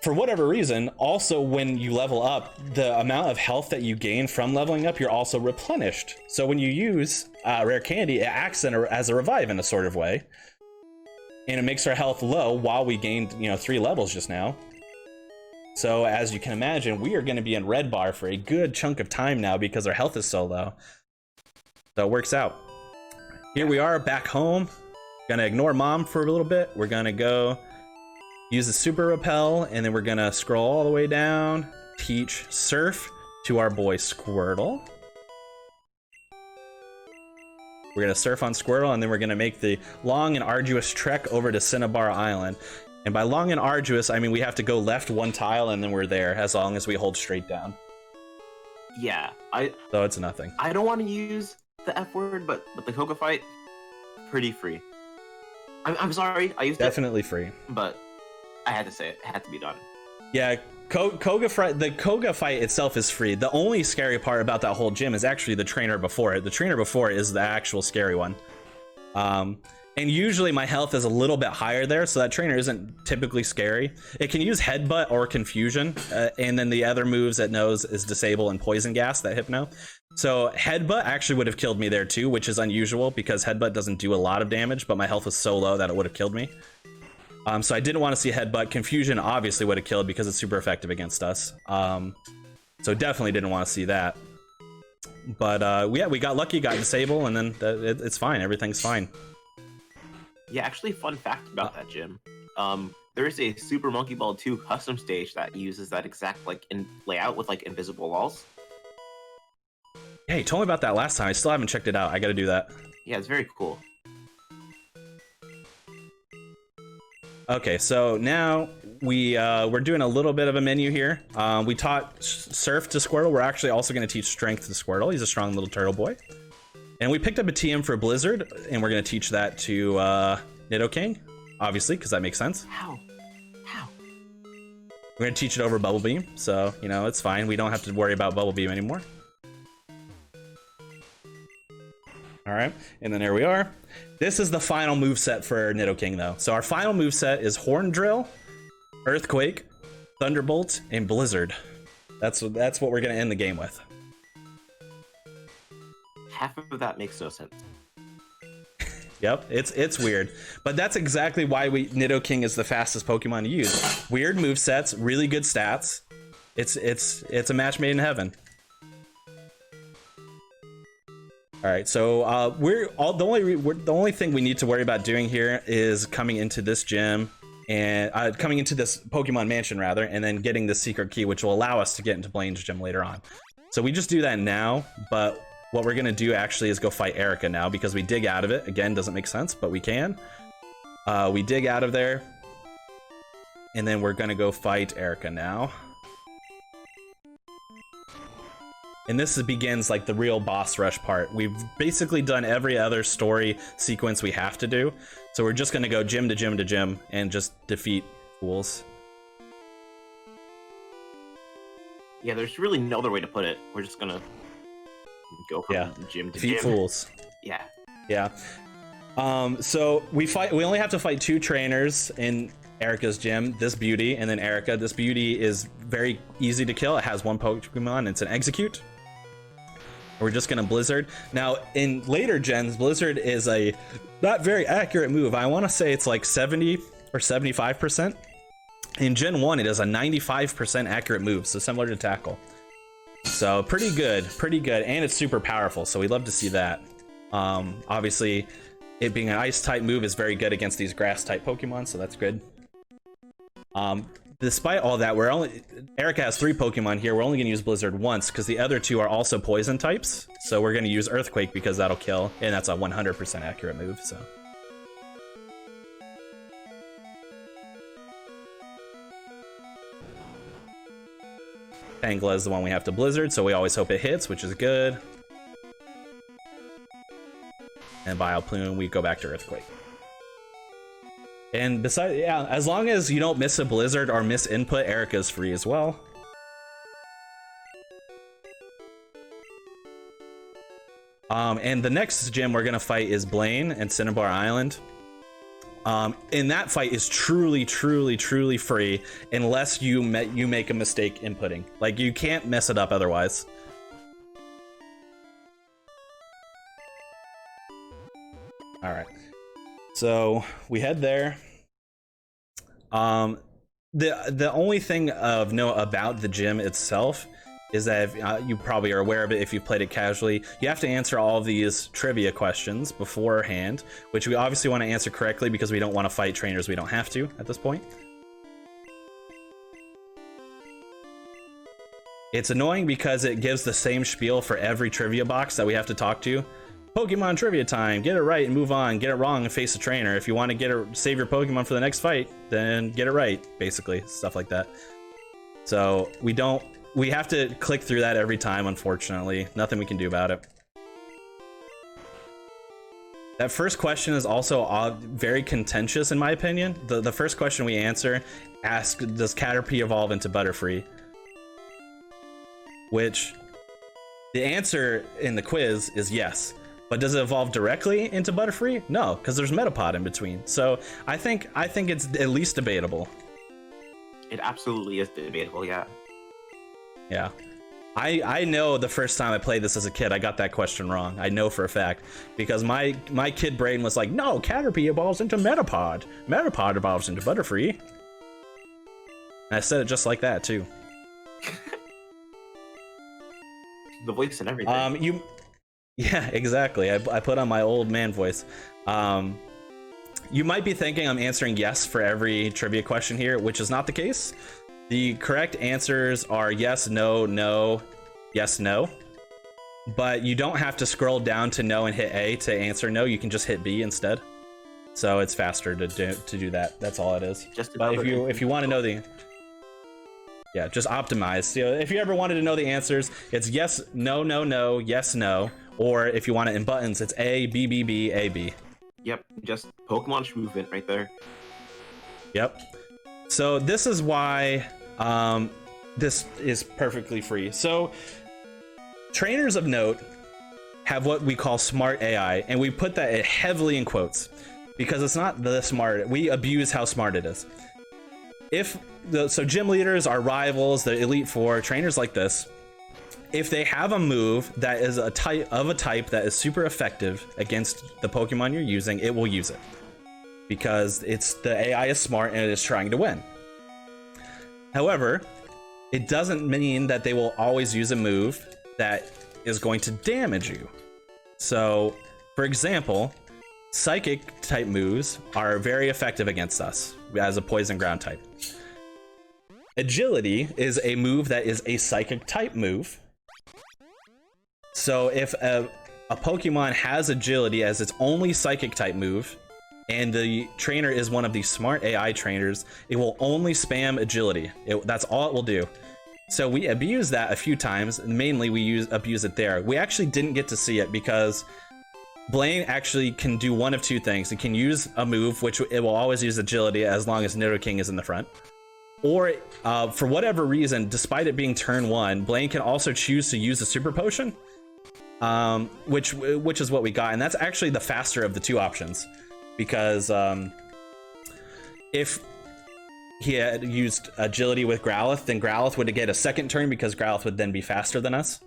For whatever reason, also when you level up, the amount of health that you gain from leveling up, you're also replenished. So when you use rare candy, it acts as a revive in a sort of way. And it makes our health low while we gained, 3 levels just now. So as you can imagine, we are going to be in red bar for a good chunk of time now because our health is so low. So it works out. Here we are back home. Gonna ignore mom for a little bit. We're gonna go use the super repel, and then we're gonna scroll all the way down, teach surf to our boy Squirtle. We're gonna surf on Squirtle, and then we're gonna make the long and arduous trek over to Cinnabar Island. And by long and arduous, I mean we have to go left 1 tile, and then we're there, as long as we hold straight down. Yeah, So it's nothing. I don't want to use the F word, but the Koga fight, pretty free. I'm sorry, I used Definitely free. but I had to say it. It had to be done. Yeah, the Koga fight itself is free. The only scary part about that whole gym is actually the trainer before it. The trainer before it is the actual scary one. And usually my health is a little bit higher there, so that trainer isn't typically scary. It can use Headbutt or Confusion, and then the other moves it knows is Disable and Poison Gas, that Hypno. So Headbutt actually would have killed me there too, which is unusual because Headbutt doesn't do a lot of damage, but my health was so low that it would have killed me. So I didn't want to see Headbutt. Confusion obviously would have killed because it's super effective against us. So definitely didn't want to see that. But yeah, we got lucky, got Disable, and then it's fine. Everything's fine. Yeah, actually, fun fact about that gym. There is a Super Monkey Ball 2 custom stage that uses that exact layout with like invisible walls. Yeah, you told me about that last time. I still haven't checked it out. I got to do that. Yeah, it's very cool. Okay, so now we're doing a little bit of a menu here. We taught Surf to Squirtle. We're actually also going to teach Strength to Squirtle. He's a strong little turtle boy. And we picked up a TM for Blizzard, and we're going to teach that to Nidoking, obviously, because that makes sense. How? We're going to teach it over Bubble Beam, so, you know, it's fine. We don't have to worry about Bubble Beam anymore. All right, and then there we are. This is the final moveset for Nidoking, though. So our final moveset is Horn Drill, Earthquake, Thunderbolt, and Blizzard. That's what we're going to end the game with. Half of that makes no sense. Yep, it's weird, but that's exactly why Nidoking is the fastest Pokemon to use. Weird movesets, really good stats. It's a match made in heaven. All right, so the only thing we need to worry about doing here is coming into this gym and coming into this Pokemon Mansion rather, and then getting the secret key, which will allow us to get into Blaine's gym later on. So we just do that now, but what we're gonna do actually is go fight Erica now because we dig out of it. Again, doesn't make sense, but we can. We dig out of there, and then we're gonna go fight Erica now. And this begins like the real boss rush part. We've basically done every other story sequence we have to do. So we're just gonna go gym to gym to gym and just defeat fools. Yeah, there's really no other way to put it. We're just gonna go from gym to defeat gym. fools. Yeah. Yeah. So we only have to fight 2 trainers in Erica's gym, this beauty, and then Erica. This beauty is very easy to kill. It has 1 Pokemon, it's an Execute. We're just gonna Blizzard. Now, in later gens, Blizzard is a not very accurate move. I wanna say it's like 70 or 75%. In Gen 1, it is a 95% accurate move, so similar to Tackle. So pretty good, and it's super powerful, so we'd love to see that. Obviously, it being an Ice-type move is very good against these Grass-type Pokemon, so that's good. Despite all that, Erica has 3 Pokemon here. We're only going to use Blizzard once because the other 2 are also poison types. So we're going to use Earthquake because that'll kill, and that's a 100% accurate move. So Tangela is the one we have to Blizzard, so we always hope it hits, which is good. And Vileplume, we go back to Earthquake. And besides, yeah, as long as you don't miss a Blizzard or miss input, Erica's free as well. And the next gym we're gonna fight is Blaine and Cinnabar Island. And that fight is truly free unless you make a mistake inputting. Like, you can't mess it up otherwise. All right. So we head there. The only thing of note about the gym itself is that if, you probably are aware of it if you've played it casually, you have to answer all of these trivia questions beforehand, which we obviously want to answer correctly because we don't want to fight trainers we don't have to at this point. It's annoying because it gives the same spiel for every trivia box that we have to talk to. Pokemon trivia time, get it right and move on, get it wrong and face a trainer. If you want to save your Pokemon for the next fight, then get it right, basically, stuff like that. So we have to click through that every time, unfortunately. Nothing we can do about it. That first question is also very contentious in my opinion. The first question we answer asks, does Caterpie evolve into Butterfree? Which, the answer in the quiz is yes. But does it evolve directly into Butterfree? No, because there's Metapod in between. So I think it's at least debatable. It absolutely is debatable, yeah. Yeah. I know the first time I played this as a kid, I got that question wrong. I know for a fact. Because my kid brain was like, no, Caterpie evolves into Metapod. Metapod evolves into Butterfree. And I said it just like that, too. The voice and everything. Yeah, exactly. I put on my old man voice. You might be thinking I'm answering yes for every trivia question here, which is not the case. The correct answers are yes, no, no, yes, no. But you don't have to scroll down to no and hit A to answer no. You can just hit B instead. So it's faster to do that. That's all it is. But if you want to know the... Yeah, just optimize. So if you ever wanted to know the answers, it's yes, no, no, no, yes, no. Or if you want it in buttons, it's A, B, B, B, A, B. Yep, just Pokemon movement right there. Yep. So this is why this is perfectly free. So trainers of note have what we call smart AI, and we put that heavily in quotes because it's not the smart. We abuse how smart it is. So gym leaders, our rivals, the Elite Four, trainers like this, if they have a move that is a type that is super effective against the Pokemon you're using, it will use it because the AI is smart and it is trying to win. However, it doesn't mean that they will always use a move that is going to damage you. So, for example, Psychic type moves are very effective against us as a Poison Ground type. Agility is a move that is a Psychic type move. So if a Pokemon has Agility as its only Psychic type move, and the trainer is one of these smart AI trainers, it will only spam Agility. That's all it will do. So we abuse that a few times, and mainly we abuse it there. We actually didn't get to see it because Blaine actually can do one of two things. It can use a move, which it will always use Agility as long as Nidoking is in the front. Or for whatever reason, despite it being turn 1, Blaine can also choose to use a Super Potion, which is what we got. And that's actually the faster of the two options. Because if he had used Agility with Growlithe, then Growlithe would get a second turn because Growlithe would then be faster than us.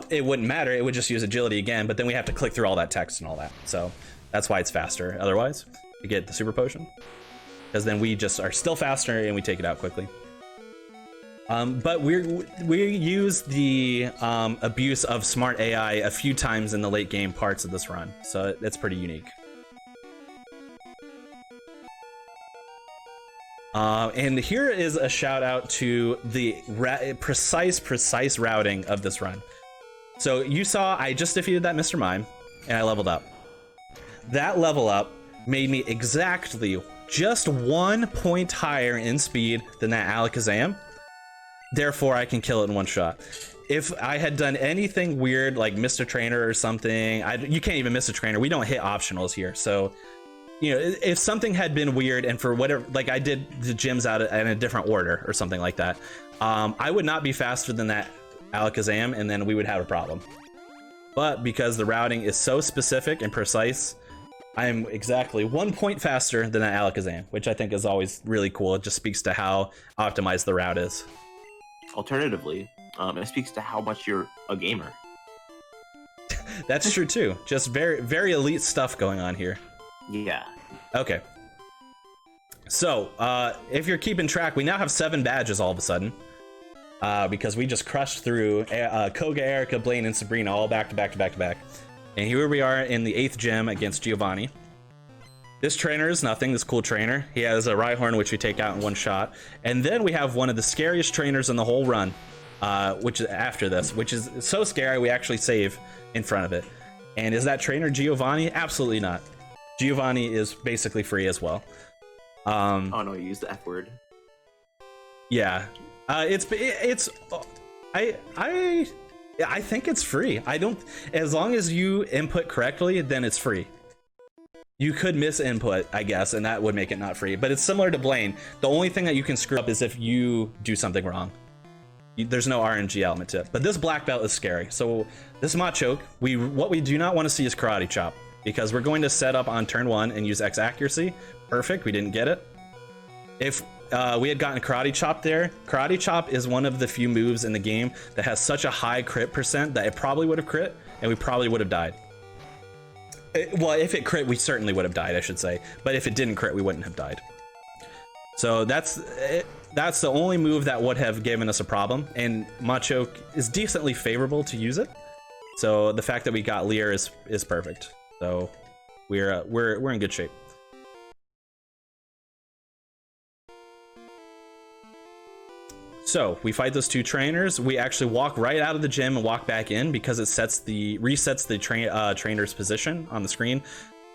It wouldn't matter, it would just use Agility again, but then we have to click through all that text and all that. So that's why it's faster otherwise, to get the Super Potion. Because then we just are still faster and we take it out quickly. But we use the abuse of smart AI a few times in the late game parts of this run, so it's pretty unique. And here is a shout out to the precise routing of this run. So you saw I just defeated that Mr. Mime and I leveled up. That level up made me exactly just 1 point higher in speed than that Alakazam. Therefore, I can kill it in one shot. If I had done anything weird like Mr. Trainer or something, you can't even miss a trainer. We don't hit optionals here. So, you know, if something had been weird and for whatever, like I did the gyms out in a different order or something like that, I would not be faster than that Alakazam, and then we would have a problem. But because the routing is so specific and precise, I'm exactly 1 point faster than that Alakazam, which I think is always really cool. It just speaks to how optimized the route is. Alternatively, it speaks to how much you're a gamer. That's true too. Just very, very elite stuff going on here. Yeah. Okay. So, if you're keeping track, we now have 7 badges all of a sudden. Because we just crushed through Koga, Erica, Blaine, and Sabrina all back to back to back to back. And here we are in the 8th gym against Giovanni. This trainer is nothing, this cool trainer. He has a Rhyhorn, which we take out in one shot. And then we have one of the scariest trainers in the whole run, which is after this, which is so scary we actually save in front of it. And is that trainer Giovanni? Absolutely not. Giovanni is basically free as well. Oh no, you used the F word. Yeah. I think it's free. As long as you input correctly, then it's free. You could miss input, I guess, and that would make it not free. But it's similar to Blaine. The only thing that you can screw up is if you do something wrong. there's no RNG element to it. But this black belt is scary. So this Machoke, what we do not want to see is Karate Chop, because we're going to set up on turn 1 and use X accuracy. Perfect, we didn't get it. If we had gotten Karate Chop there, Karate Chop is one of the few moves in the game that has such a high crit percent that it probably would have crit, and we probably would have died. Well, if it crit, we certainly would have died, I should say. But if it didn't crit, we wouldn't have died. So that's the only move that would have given us a problem, and Machoke is decently favorable to use it. So the fact that we got Leer is perfect. So we're in good shape. So we fight those 2 trainers. We actually walk right out of the gym and walk back in because it resets the trainer's position on the screen.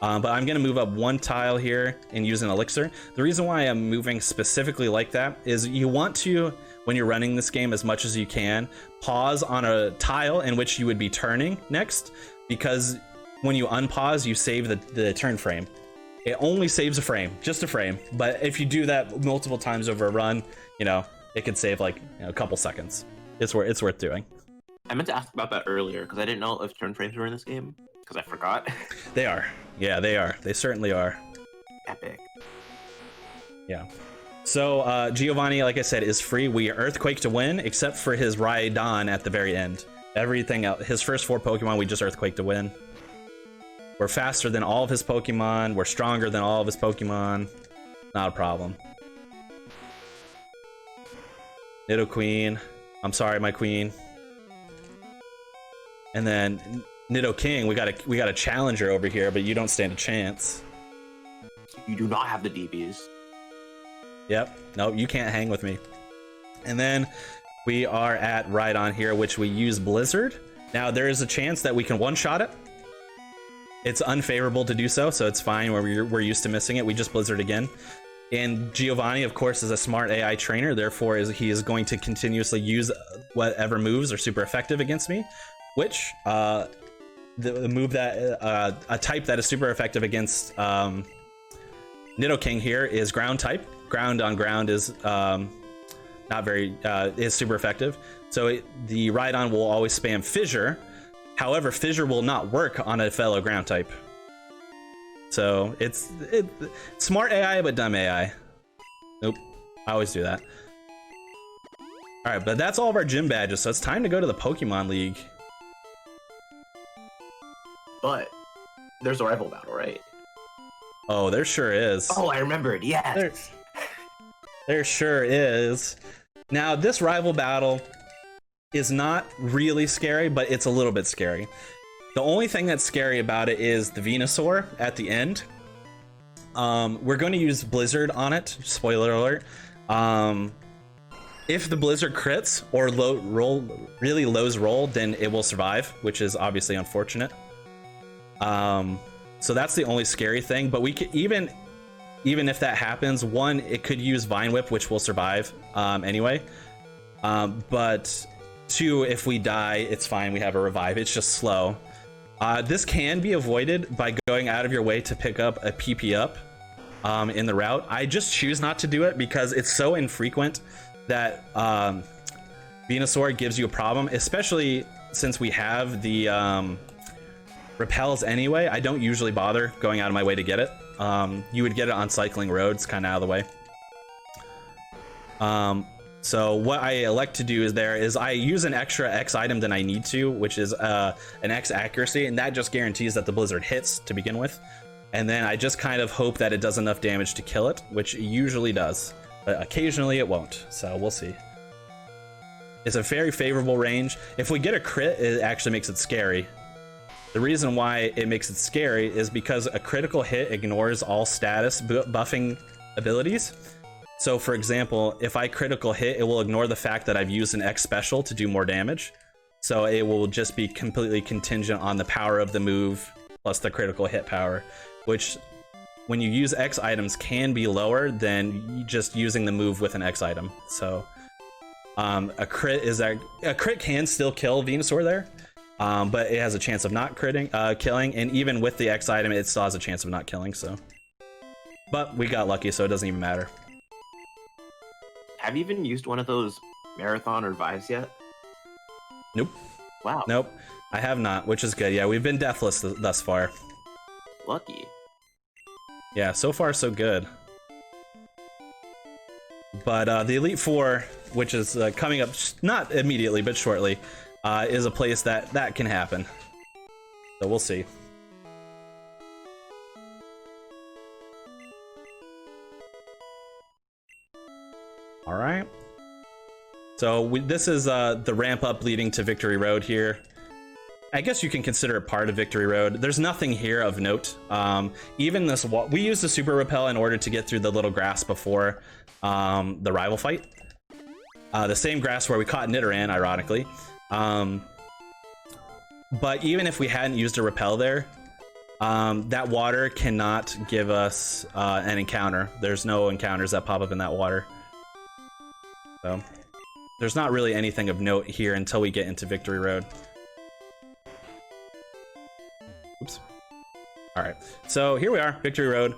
But I'm gonna move up 1 tile here and use an elixir. The reason why I'm moving specifically like that is you want to, when you're running this game as much as you can, pause on a tile in which you would be turning next, because when you unpause, you save the turn frame. It only saves a frame, just a frame. But if you do that multiple times over a run, it could save like a couple seconds. It's worth doing. I meant to ask about that earlier because I didn't know if turn frames were in this game because I forgot. They are. Yeah, they are. They certainly are. Epic. Yeah. So Giovanni, like I said, is free. We Earthquake to win, except for his Rhydon at the very end. Everything else, his first 4 Pokemon, we just Earthquake to win. We're faster than all of his Pokemon. We're stronger than all of his Pokemon. Not a problem. Nidoqueen. I'm sorry, my queen. And then Nidoking, we got a challenger over here, but you don't stand a chance. You do not have the DBs. Yep. Nope, you can't hang with me. And then we are at Rhydon here, which we use Blizzard. Now there is a chance that we can one-shot it. It's unfavorable to do so, so it's fine. We're used to missing it. We just Blizzard again. And Giovanni, of course, is a smart AI trainer. Therefore, he is going to continuously use whatever moves are super effective against me. Which the move that a type that is super effective against Nidoking here is ground type. Ground on ground is is super effective. So the Rhydon will always spam Fissure. However, Fissure will not work on a fellow ground type. So it's smart AI but dumb AI. Nope, I always do that. All right, but that's all of our gym badges. So it's time to go to the Pokemon League. But there's a rival battle, right? Oh, there sure is. Oh, I remembered. Yes. There sure is. Now, this rival battle is not really scary, but it's a little bit scary. The only thing that's scary about it is the Venusaur at the end. We're going to use Blizzard on it. Spoiler alert. If the Blizzard crits or really lows roll, then it will survive, which is obviously unfortunate. So that's the only scary thing. But we could even if that happens, one, it could use Vine Whip, which will survive anyway. But 2, if we die, it's fine. We have a revive. It's just slow. This can be avoided by going out of your way to pick up a PP up in the route. I just choose not to do it because it's so infrequent that Venusaur gives you a problem, especially since we have the repels anyway. I don't usually bother going out of my way to get it. You would get it on cycling roads, kind of out of the way. So what I elect to do is I use an extra X item than I need to, which is an X accuracy, and that just guarantees that the Blizzard hits to begin with. And then I just kind of hope that it does enough damage to kill it, which it usually does. But occasionally it won't, so we'll see. It's a very favorable range. If we get a crit, it actually makes it scary. The reason why it makes it scary is because a critical hit ignores all status buffing abilities. So for example, if I critical hit, it will ignore the fact that I've used an X special to do more damage. So it will just be completely contingent on the power of the move plus the critical hit power, which when you use X items can be lower than just using the move with an X item. So a crit can still kill Venusaur there. But it has a chance of not killing, and even with the X item, it still has a chance of not killing, so. But we got lucky, so it doesn't even matter. Have you even used one of those Marathon or Vives yet? Nope. Wow. Nope. I have not, which is good. Yeah, we've been deathless thus far. Lucky. Yeah, so far so good. But the Elite Four, which is coming up, not immediately, but shortly, is a place that can happen. So we'll see. All right. So this is the ramp up leading to Victory Road here. I guess you can consider it part of Victory Road. There's nothing here of note. Even this wall, we used the super rappel in order to get through the little grass before the rival fight. The same grass where we caught Nidoran, ironically. But even if we hadn't used a rappel there, that water cannot give us an encounter. There's no encounters that pop up in that water. So there's not really anything of note here until we get into Victory Road. Oops. All right, so here we are, Victory Road.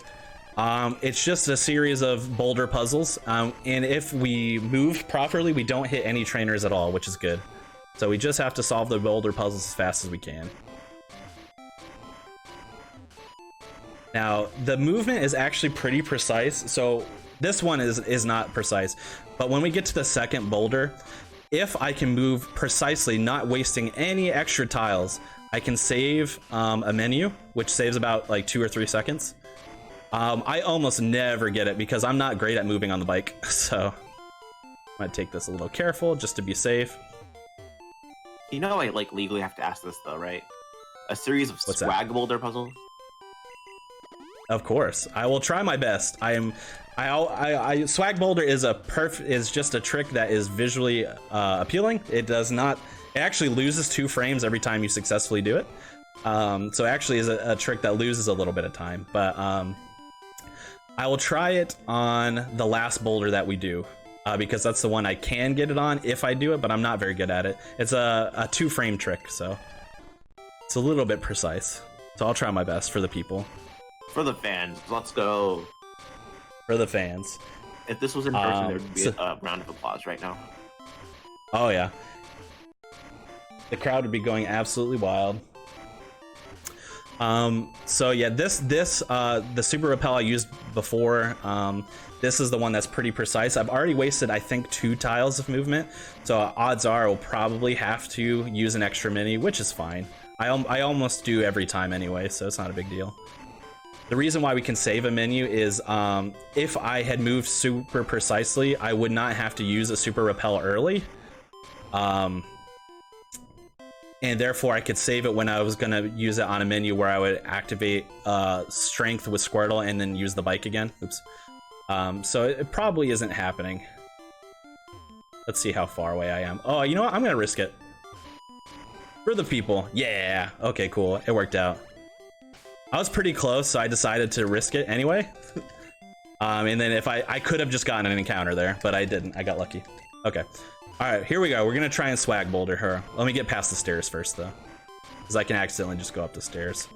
It's just a series of boulder puzzles, and if we move properly, we don't hit any trainers at all, which is good. So we just have to solve the boulder puzzles as fast as we can. Now, the movement is actually pretty precise, so this one is not precise, but when we get to the second boulder, if I can move precisely, not wasting any extra tiles, I can save a menu, which saves about like 2 or 3 seconds. I almost never get it because I'm not great at moving on the bike, so I'm gonna take this a little careful just to be safe. You know, I like legally have to ask this though, right? A series of What's swag that? boulder puzzles. Of course, I will try my best. Swag boulder is just a trick that is visually appealing. It does not. It actually loses 2 frames every time you successfully do it. So actually is a trick that loses a little bit of time. But I will try it on the last boulder that we do. Because that's the one I can get it on if I do it, but I'm not very good at it. It's a 2-frame trick, so it's a little bit precise. So I'll try my best for the people. For the fans, let's go. For the fans. If this was in person, there would be a round of applause right now. Oh yeah. The crowd would be going absolutely wild. So yeah, the super rappel I used before, this is the one that's pretty precise. I've already wasted, I think, 2 tiles of movement, so odds are I'll probably have to use an extra mini, which is fine. I almost do every time anyway, so it's not a big deal. The reason why we can save a menu is if I had moved super precisely, I would not have to use a super rappel early. And therefore I could save it when I was gonna use it on a menu where I would activate strength with Squirtle and then use the bike again. Oops. So it probably isn't happening. Let's see how far away I am. Oh, you know what? I'm gonna risk it. For the people. Yeah. Okay, cool. It worked out. I was pretty close, so I decided to risk it anyway. And then if I could have just gotten an encounter there, but I didn't. I got lucky. Okay. All right, here we go. We're gonna try and swag boulder her. Let me get past the stairs first, though, because I can accidentally just go up the stairs,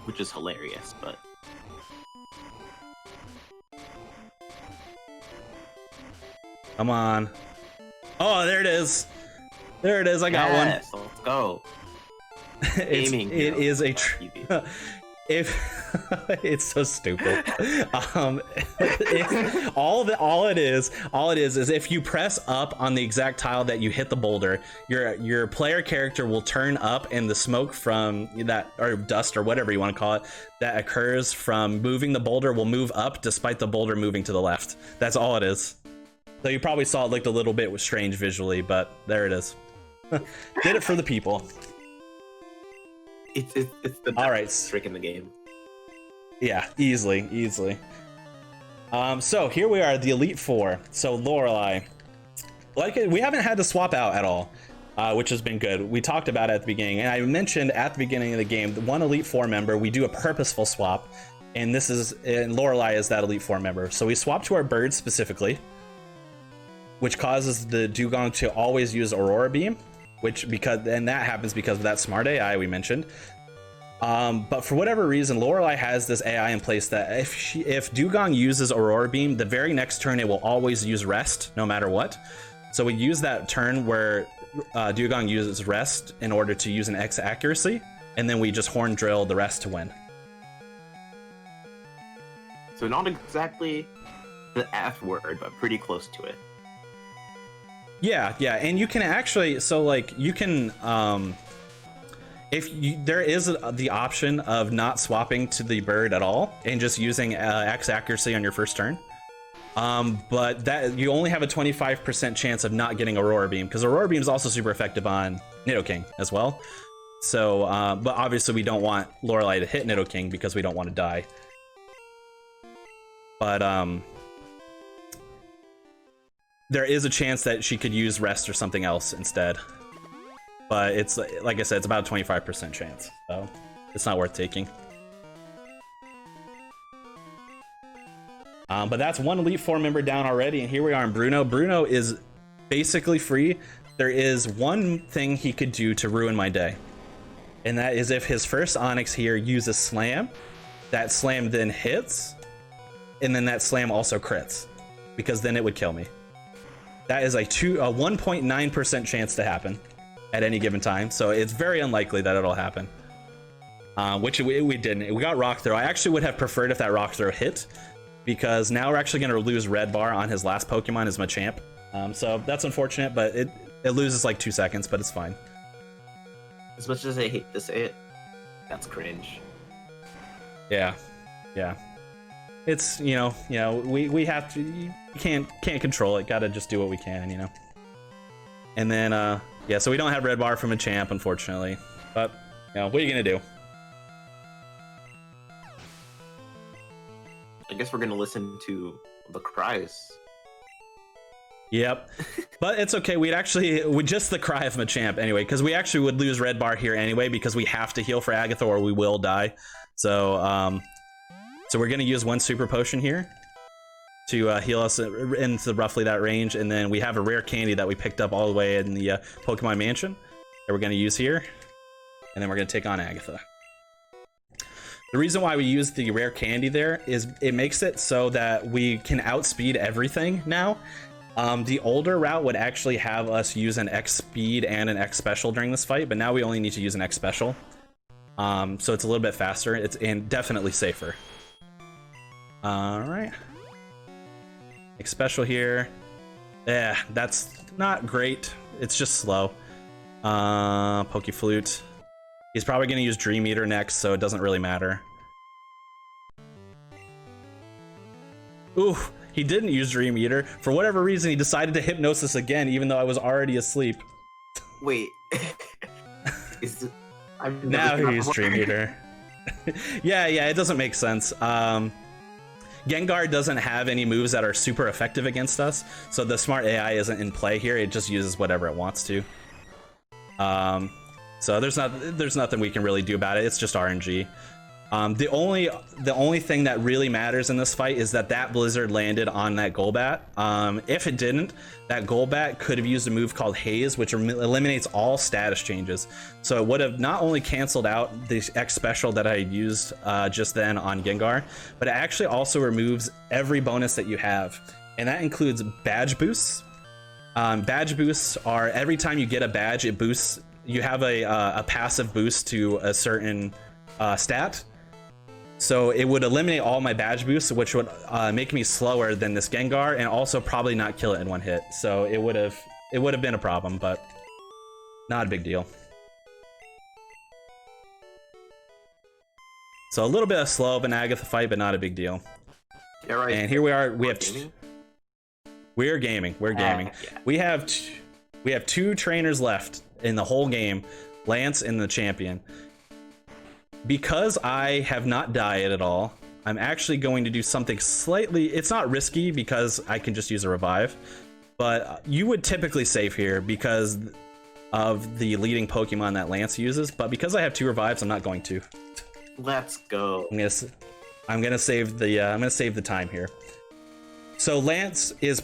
Which is hilarious, but come on. Oh, there it is. There it is. I got yes, let's go. Aiming, it is a TV. it's so stupid. All it is if you press up on the exact tile that you hit the boulder, your player character will turn up, and the smoke from that, or dust, or whatever you want to call it, that occurs from moving the boulder will move up despite the boulder moving to the left. That's all it is. So you probably saw it looked a little bit strange visually, but there it is. Did it for the people. It's the all right trick in the game. Yeah, easily. So here we are, the Elite Four. So Lorelei, like, we haven't had to swap out at all, which has been good. We talked about it at the beginning, and I mentioned at the beginning of the game, the one Elite Four member, we do a purposeful swap, and Lorelei is that Elite Four member. So we swap to our bird specifically, which causes the Dugong to always use Aurora Beam, and that happens because of that smart AI we mentioned. But for whatever reason, Lorelei has this AI in place that if Dugong uses Aurora Beam, the very next turn it will always use Rest, no matter what. So we use that turn where Dugong uses rest in order to use an X accuracy, and then we just horn drill the rest to win. So not exactly the F word, but pretty close to it. Yeah, and you can actually, so like you can, there is the option of not swapping to the bird at all and just using X accuracy on your first turn. But that you only have a 25% chance of not getting Aurora Beam, because Aurora Beam is also super effective on Nidoking as well. So, but obviously we don't want Lorelei to hit Nidoking because we don't want to die. But there is a chance that she could use rest or something else instead. But it's, like I said, it's about a 25% chance, so it's not worth taking. But that's one Elite Four member down already, and here we are in Bruno. Bruno is basically free. There is one thing he could do to ruin my day, and that is if his first Onyx here uses Slam, that Slam then hits, and then that Slam also crits, because then it would kill me. That is a 1.9% chance to happen at any given time, so it's very unlikely that it'll happen. Which we didn't. We got Rock Throw. I actually would have preferred if that Rock Throw hit, because now we're actually going to lose Red Bar on his last Pokemon as Machamp. So that's unfortunate, but it loses like 2 seconds, but it's fine. As much as I hate to say it, that's cringe. Yeah. It's, we have to, you can't control it. Gotta just do what we can, And then, yeah, so we don't have Red Bar from Machamp, unfortunately. But, what are you gonna do? I guess we're gonna listen to the cries. Yep, but it's okay. We'd just the cry of Machamp anyway, because we actually would lose Red Bar here anyway, because we have to heal for Agatha or we will die. So, so we're gonna use one Super Potion here to heal us into roughly that range, and then we have a rare candy that we picked up all the way in the Pokemon Mansion that we're gonna use here, and then we're gonna take on Agatha. The reason why we use the rare candy there is it makes it so that we can outspeed everything now. The older route would actually have us use an X speed and an X special during this fight, but now we only need to use an X special. So it's a little bit faster, and definitely safer. Alright. X special here. Yeah, that's not great. It's just slow. Pokeflute. He's probably going to use Dream Eater next, so it doesn't really matter. Ooh, he didn't use Dream Eater. For whatever reason, he decided to Hypnosis again, even though I was already asleep. Wait. Now he used Dream Eater. yeah, it doesn't make sense. Gengar doesn't have any moves that are super effective against us, so the smart AI isn't in play here. It just uses whatever it wants to. So there's nothing we can really do about it. It's just RNG. The only thing that really matters in this fight is that Blizzard landed on that Golbat. If it didn't, that Golbat could have used a move called Haze, which eliminates all status changes. So it would have not only canceled out the X special that I used just then on Gengar, but it actually also removes every bonus that you have, and that includes badge boosts. Badge boosts are every time you get a badge, it boosts. You have a passive boost to a certain stat. So it would eliminate all my badge boosts, which would make me slower than this Gengar, and also probably not kill it in one hit. So it would have been a problem, but not a big deal. So a little bit of slow of an Agatha fight, but not a big deal. Yeah, right. And here we are. We're gaming. Yeah. We have 2 trainers left in the whole game, Lance and the champion. Because I have not died at all, I'm actually going to do something slightly, it's not risky because I can just use a revive, but you would typically save here because of the leading Pokemon that Lance uses, but because I have 2 revives, I'm not going to. Let's go. I'm gonna save the time here. So Lance is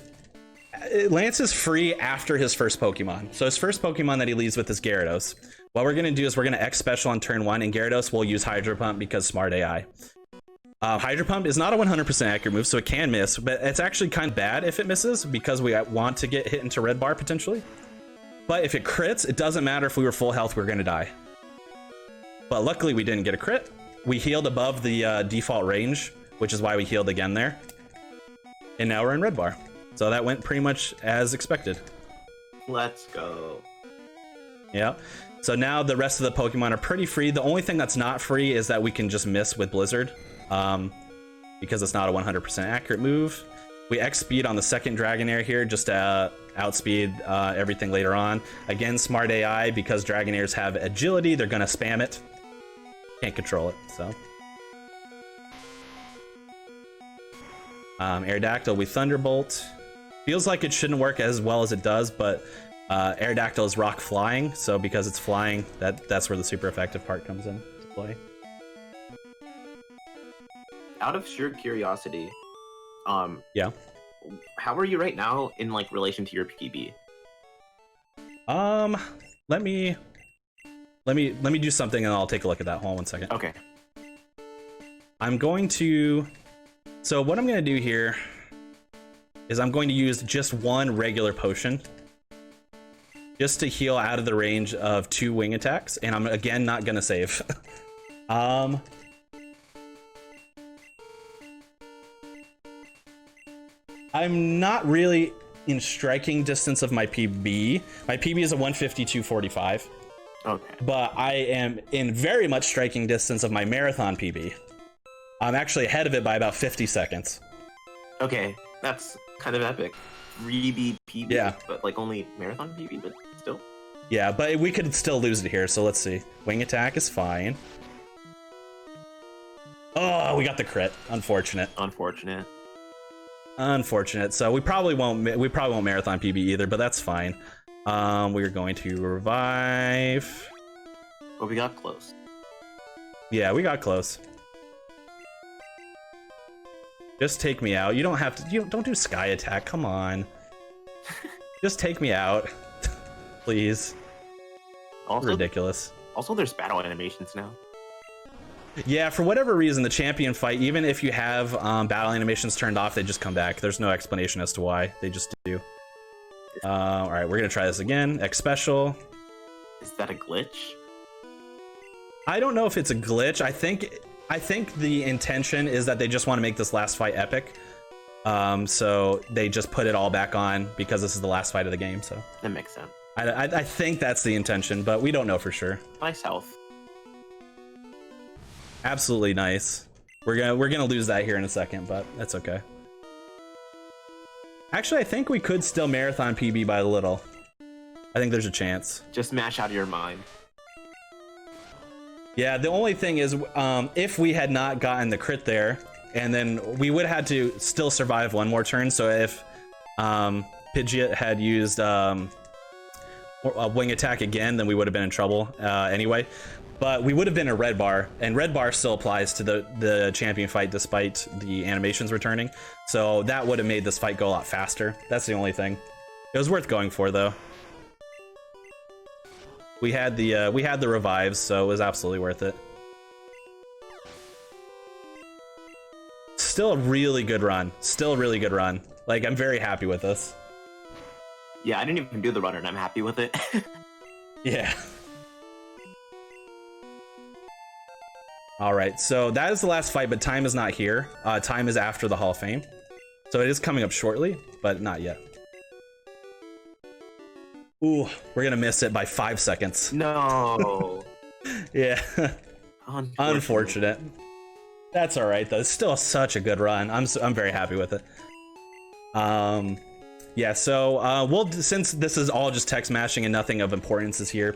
free after his first Pokemon. So his first Pokemon that he leads with is Gyarados. What we're going to do is we're going to X Special on turn 1, and Gyarados will use Hydro Pump because smart AI. Hydro Pump is not a 100% accurate move, so it can miss, but it's actually kind of bad if it misses because we want to get hit into red bar potentially. But if it crits, it doesn't matter if we were full health, we're going to die. But luckily we didn't get a crit. We healed above the default range, which is why we healed again there. And now we're in red bar. So that went pretty much as expected. Let's go. Yeah. So now the rest of the Pokemon are pretty free. The only thing that's not free is that we can just miss with Blizzard. Because it's not a 100% accurate move. We X speed on the second Dragonair here just to outspeed everything later on. Again, smart AI, because Dragonairs have agility, they're gonna spam it. Can't control it, so. Aerodactyl, we Thunderbolt. Feels like it shouldn't work as well as it does, but Aerodactyl is rock flying, so because it's flying, that's where the super effective part comes in to play. Out of sheer curiosity, yeah. How are you right now in like relation to your PB? Let me do something and I'll take a look at that. Hold on 1 second. Okay. I'm going to. So what I'm going to do here is I'm going to use just one regular potion just to heal out of the range of 2 wing attacks, and I'm again not going to save. I'm not really in striking distance of my PB. My PB is a 152.45. Okay. But I am in very much striking distance of my marathon PB. I'm actually ahead of it by about 50 seconds. Okay, that's kind of epic. 3B PB, yeah, but like only marathon PB, but still. Yeah, but we could still lose it here, so let's see. Wing attack is fine. Oh, we got the crit. Unfortunate. Unfortunate. So we probably won't marathon PB either, but that's fine. We're going to revive. But we got close. Yeah, we got close. Just take me out. You don't have to. Don't do sky attack. Come on. Just take me out, please. Also, ridiculous. Also, there's battle animations now. Yeah, for whatever reason, the champion fight, even if you have battle animations turned off, they just come back. There's no explanation as to why. They just do. All right, we're gonna try this again. X special. Is that a glitch? I don't know if it's a glitch. I think the intention is that they just want to make this last fight epic. So they just put it all back on because this is the last fight of the game. So that makes sense. I think that's the intention, but we don't know for sure. Nice health. Absolutely nice. We're gonna lose that here in a second, but that's okay. Actually, I think we could still marathon PB by a little. I think there's a chance. Just mash out of your mind. Yeah, the only thing is, if we had not gotten the crit there, and then we would have had to still survive one more turn. So if Pidgeot had used a wing attack again, then we would have been in trouble anyway. But we would have been a red bar, and red bar still applies to the champion fight despite the animations returning. So that would have made this fight go a lot faster. That's the only thing. It was worth going for, though. We had the revives, so it was absolutely worth it. Still a really good run. Still a really good run. Like, I'm very happy with this. Yeah, I didn't even do the run, and I'm happy with it. Yeah. All right, so that is the last fight, but time is not here. Time is after the Hall of Fame. So it is coming up shortly, but not yet. Ooh, we're gonna miss it by 5 seconds. No. Yeah. Unfortunate. That's all right though. It's still such a good run. I'm very happy with it. Yeah. So we'll, since this is all just text mashing and nothing of importance is here,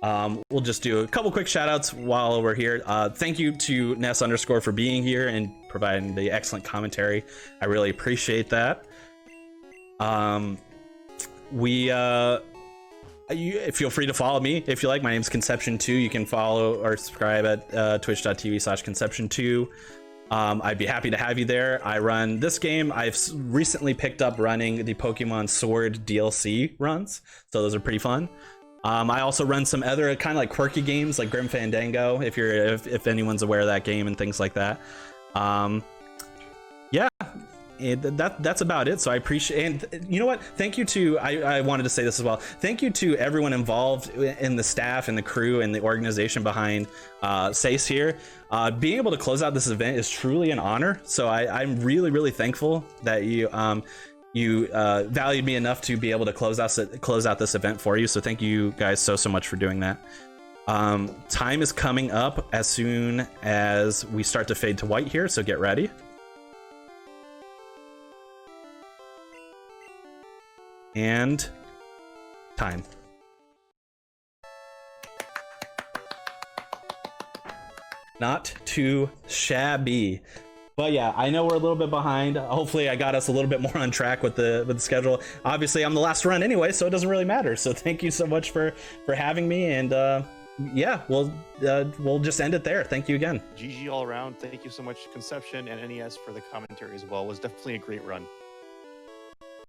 we'll just do a couple quick shout outs while we're here. Thank you to Ness_ for being here and providing the excellent commentary. I really appreciate that. You feel free to follow me if you like. My name's KonceptioN2. You can follow or subscribe at twitch.tv/KonceptioN2. I'd be happy to have you there. I run this game. I've recently picked up running the Pokemon Sword DLC runs, so those are pretty fun. I also run some other kind of like quirky games like Grim Fandango, if anyone's aware of that game and things like that. Yeah, that's about it. So I appreciate, and you know what? Thank you to, I wanted to say this as well. Thank you to everyone involved in the staff and the crew and the organization behind SASE here. Being able to close out this event is truly an honor. So I'm really, really thankful that you valued me enough to be able to close out this event for you. So thank you guys so much for doing that. Time is coming up as soon as we start to fade to white here. So get ready. And time. Not too shabby. But yeah, I know we're a little bit behind. Hopefully I got us a little bit more on track with the schedule. Obviously I'm the last run anyway, so it doesn't really matter. So thank you so much for having me, and yeah, we'll just end it there. Thank you again. GG all around. Thank you so much, Conception and NES, for the commentary as well. It was definitely a great run.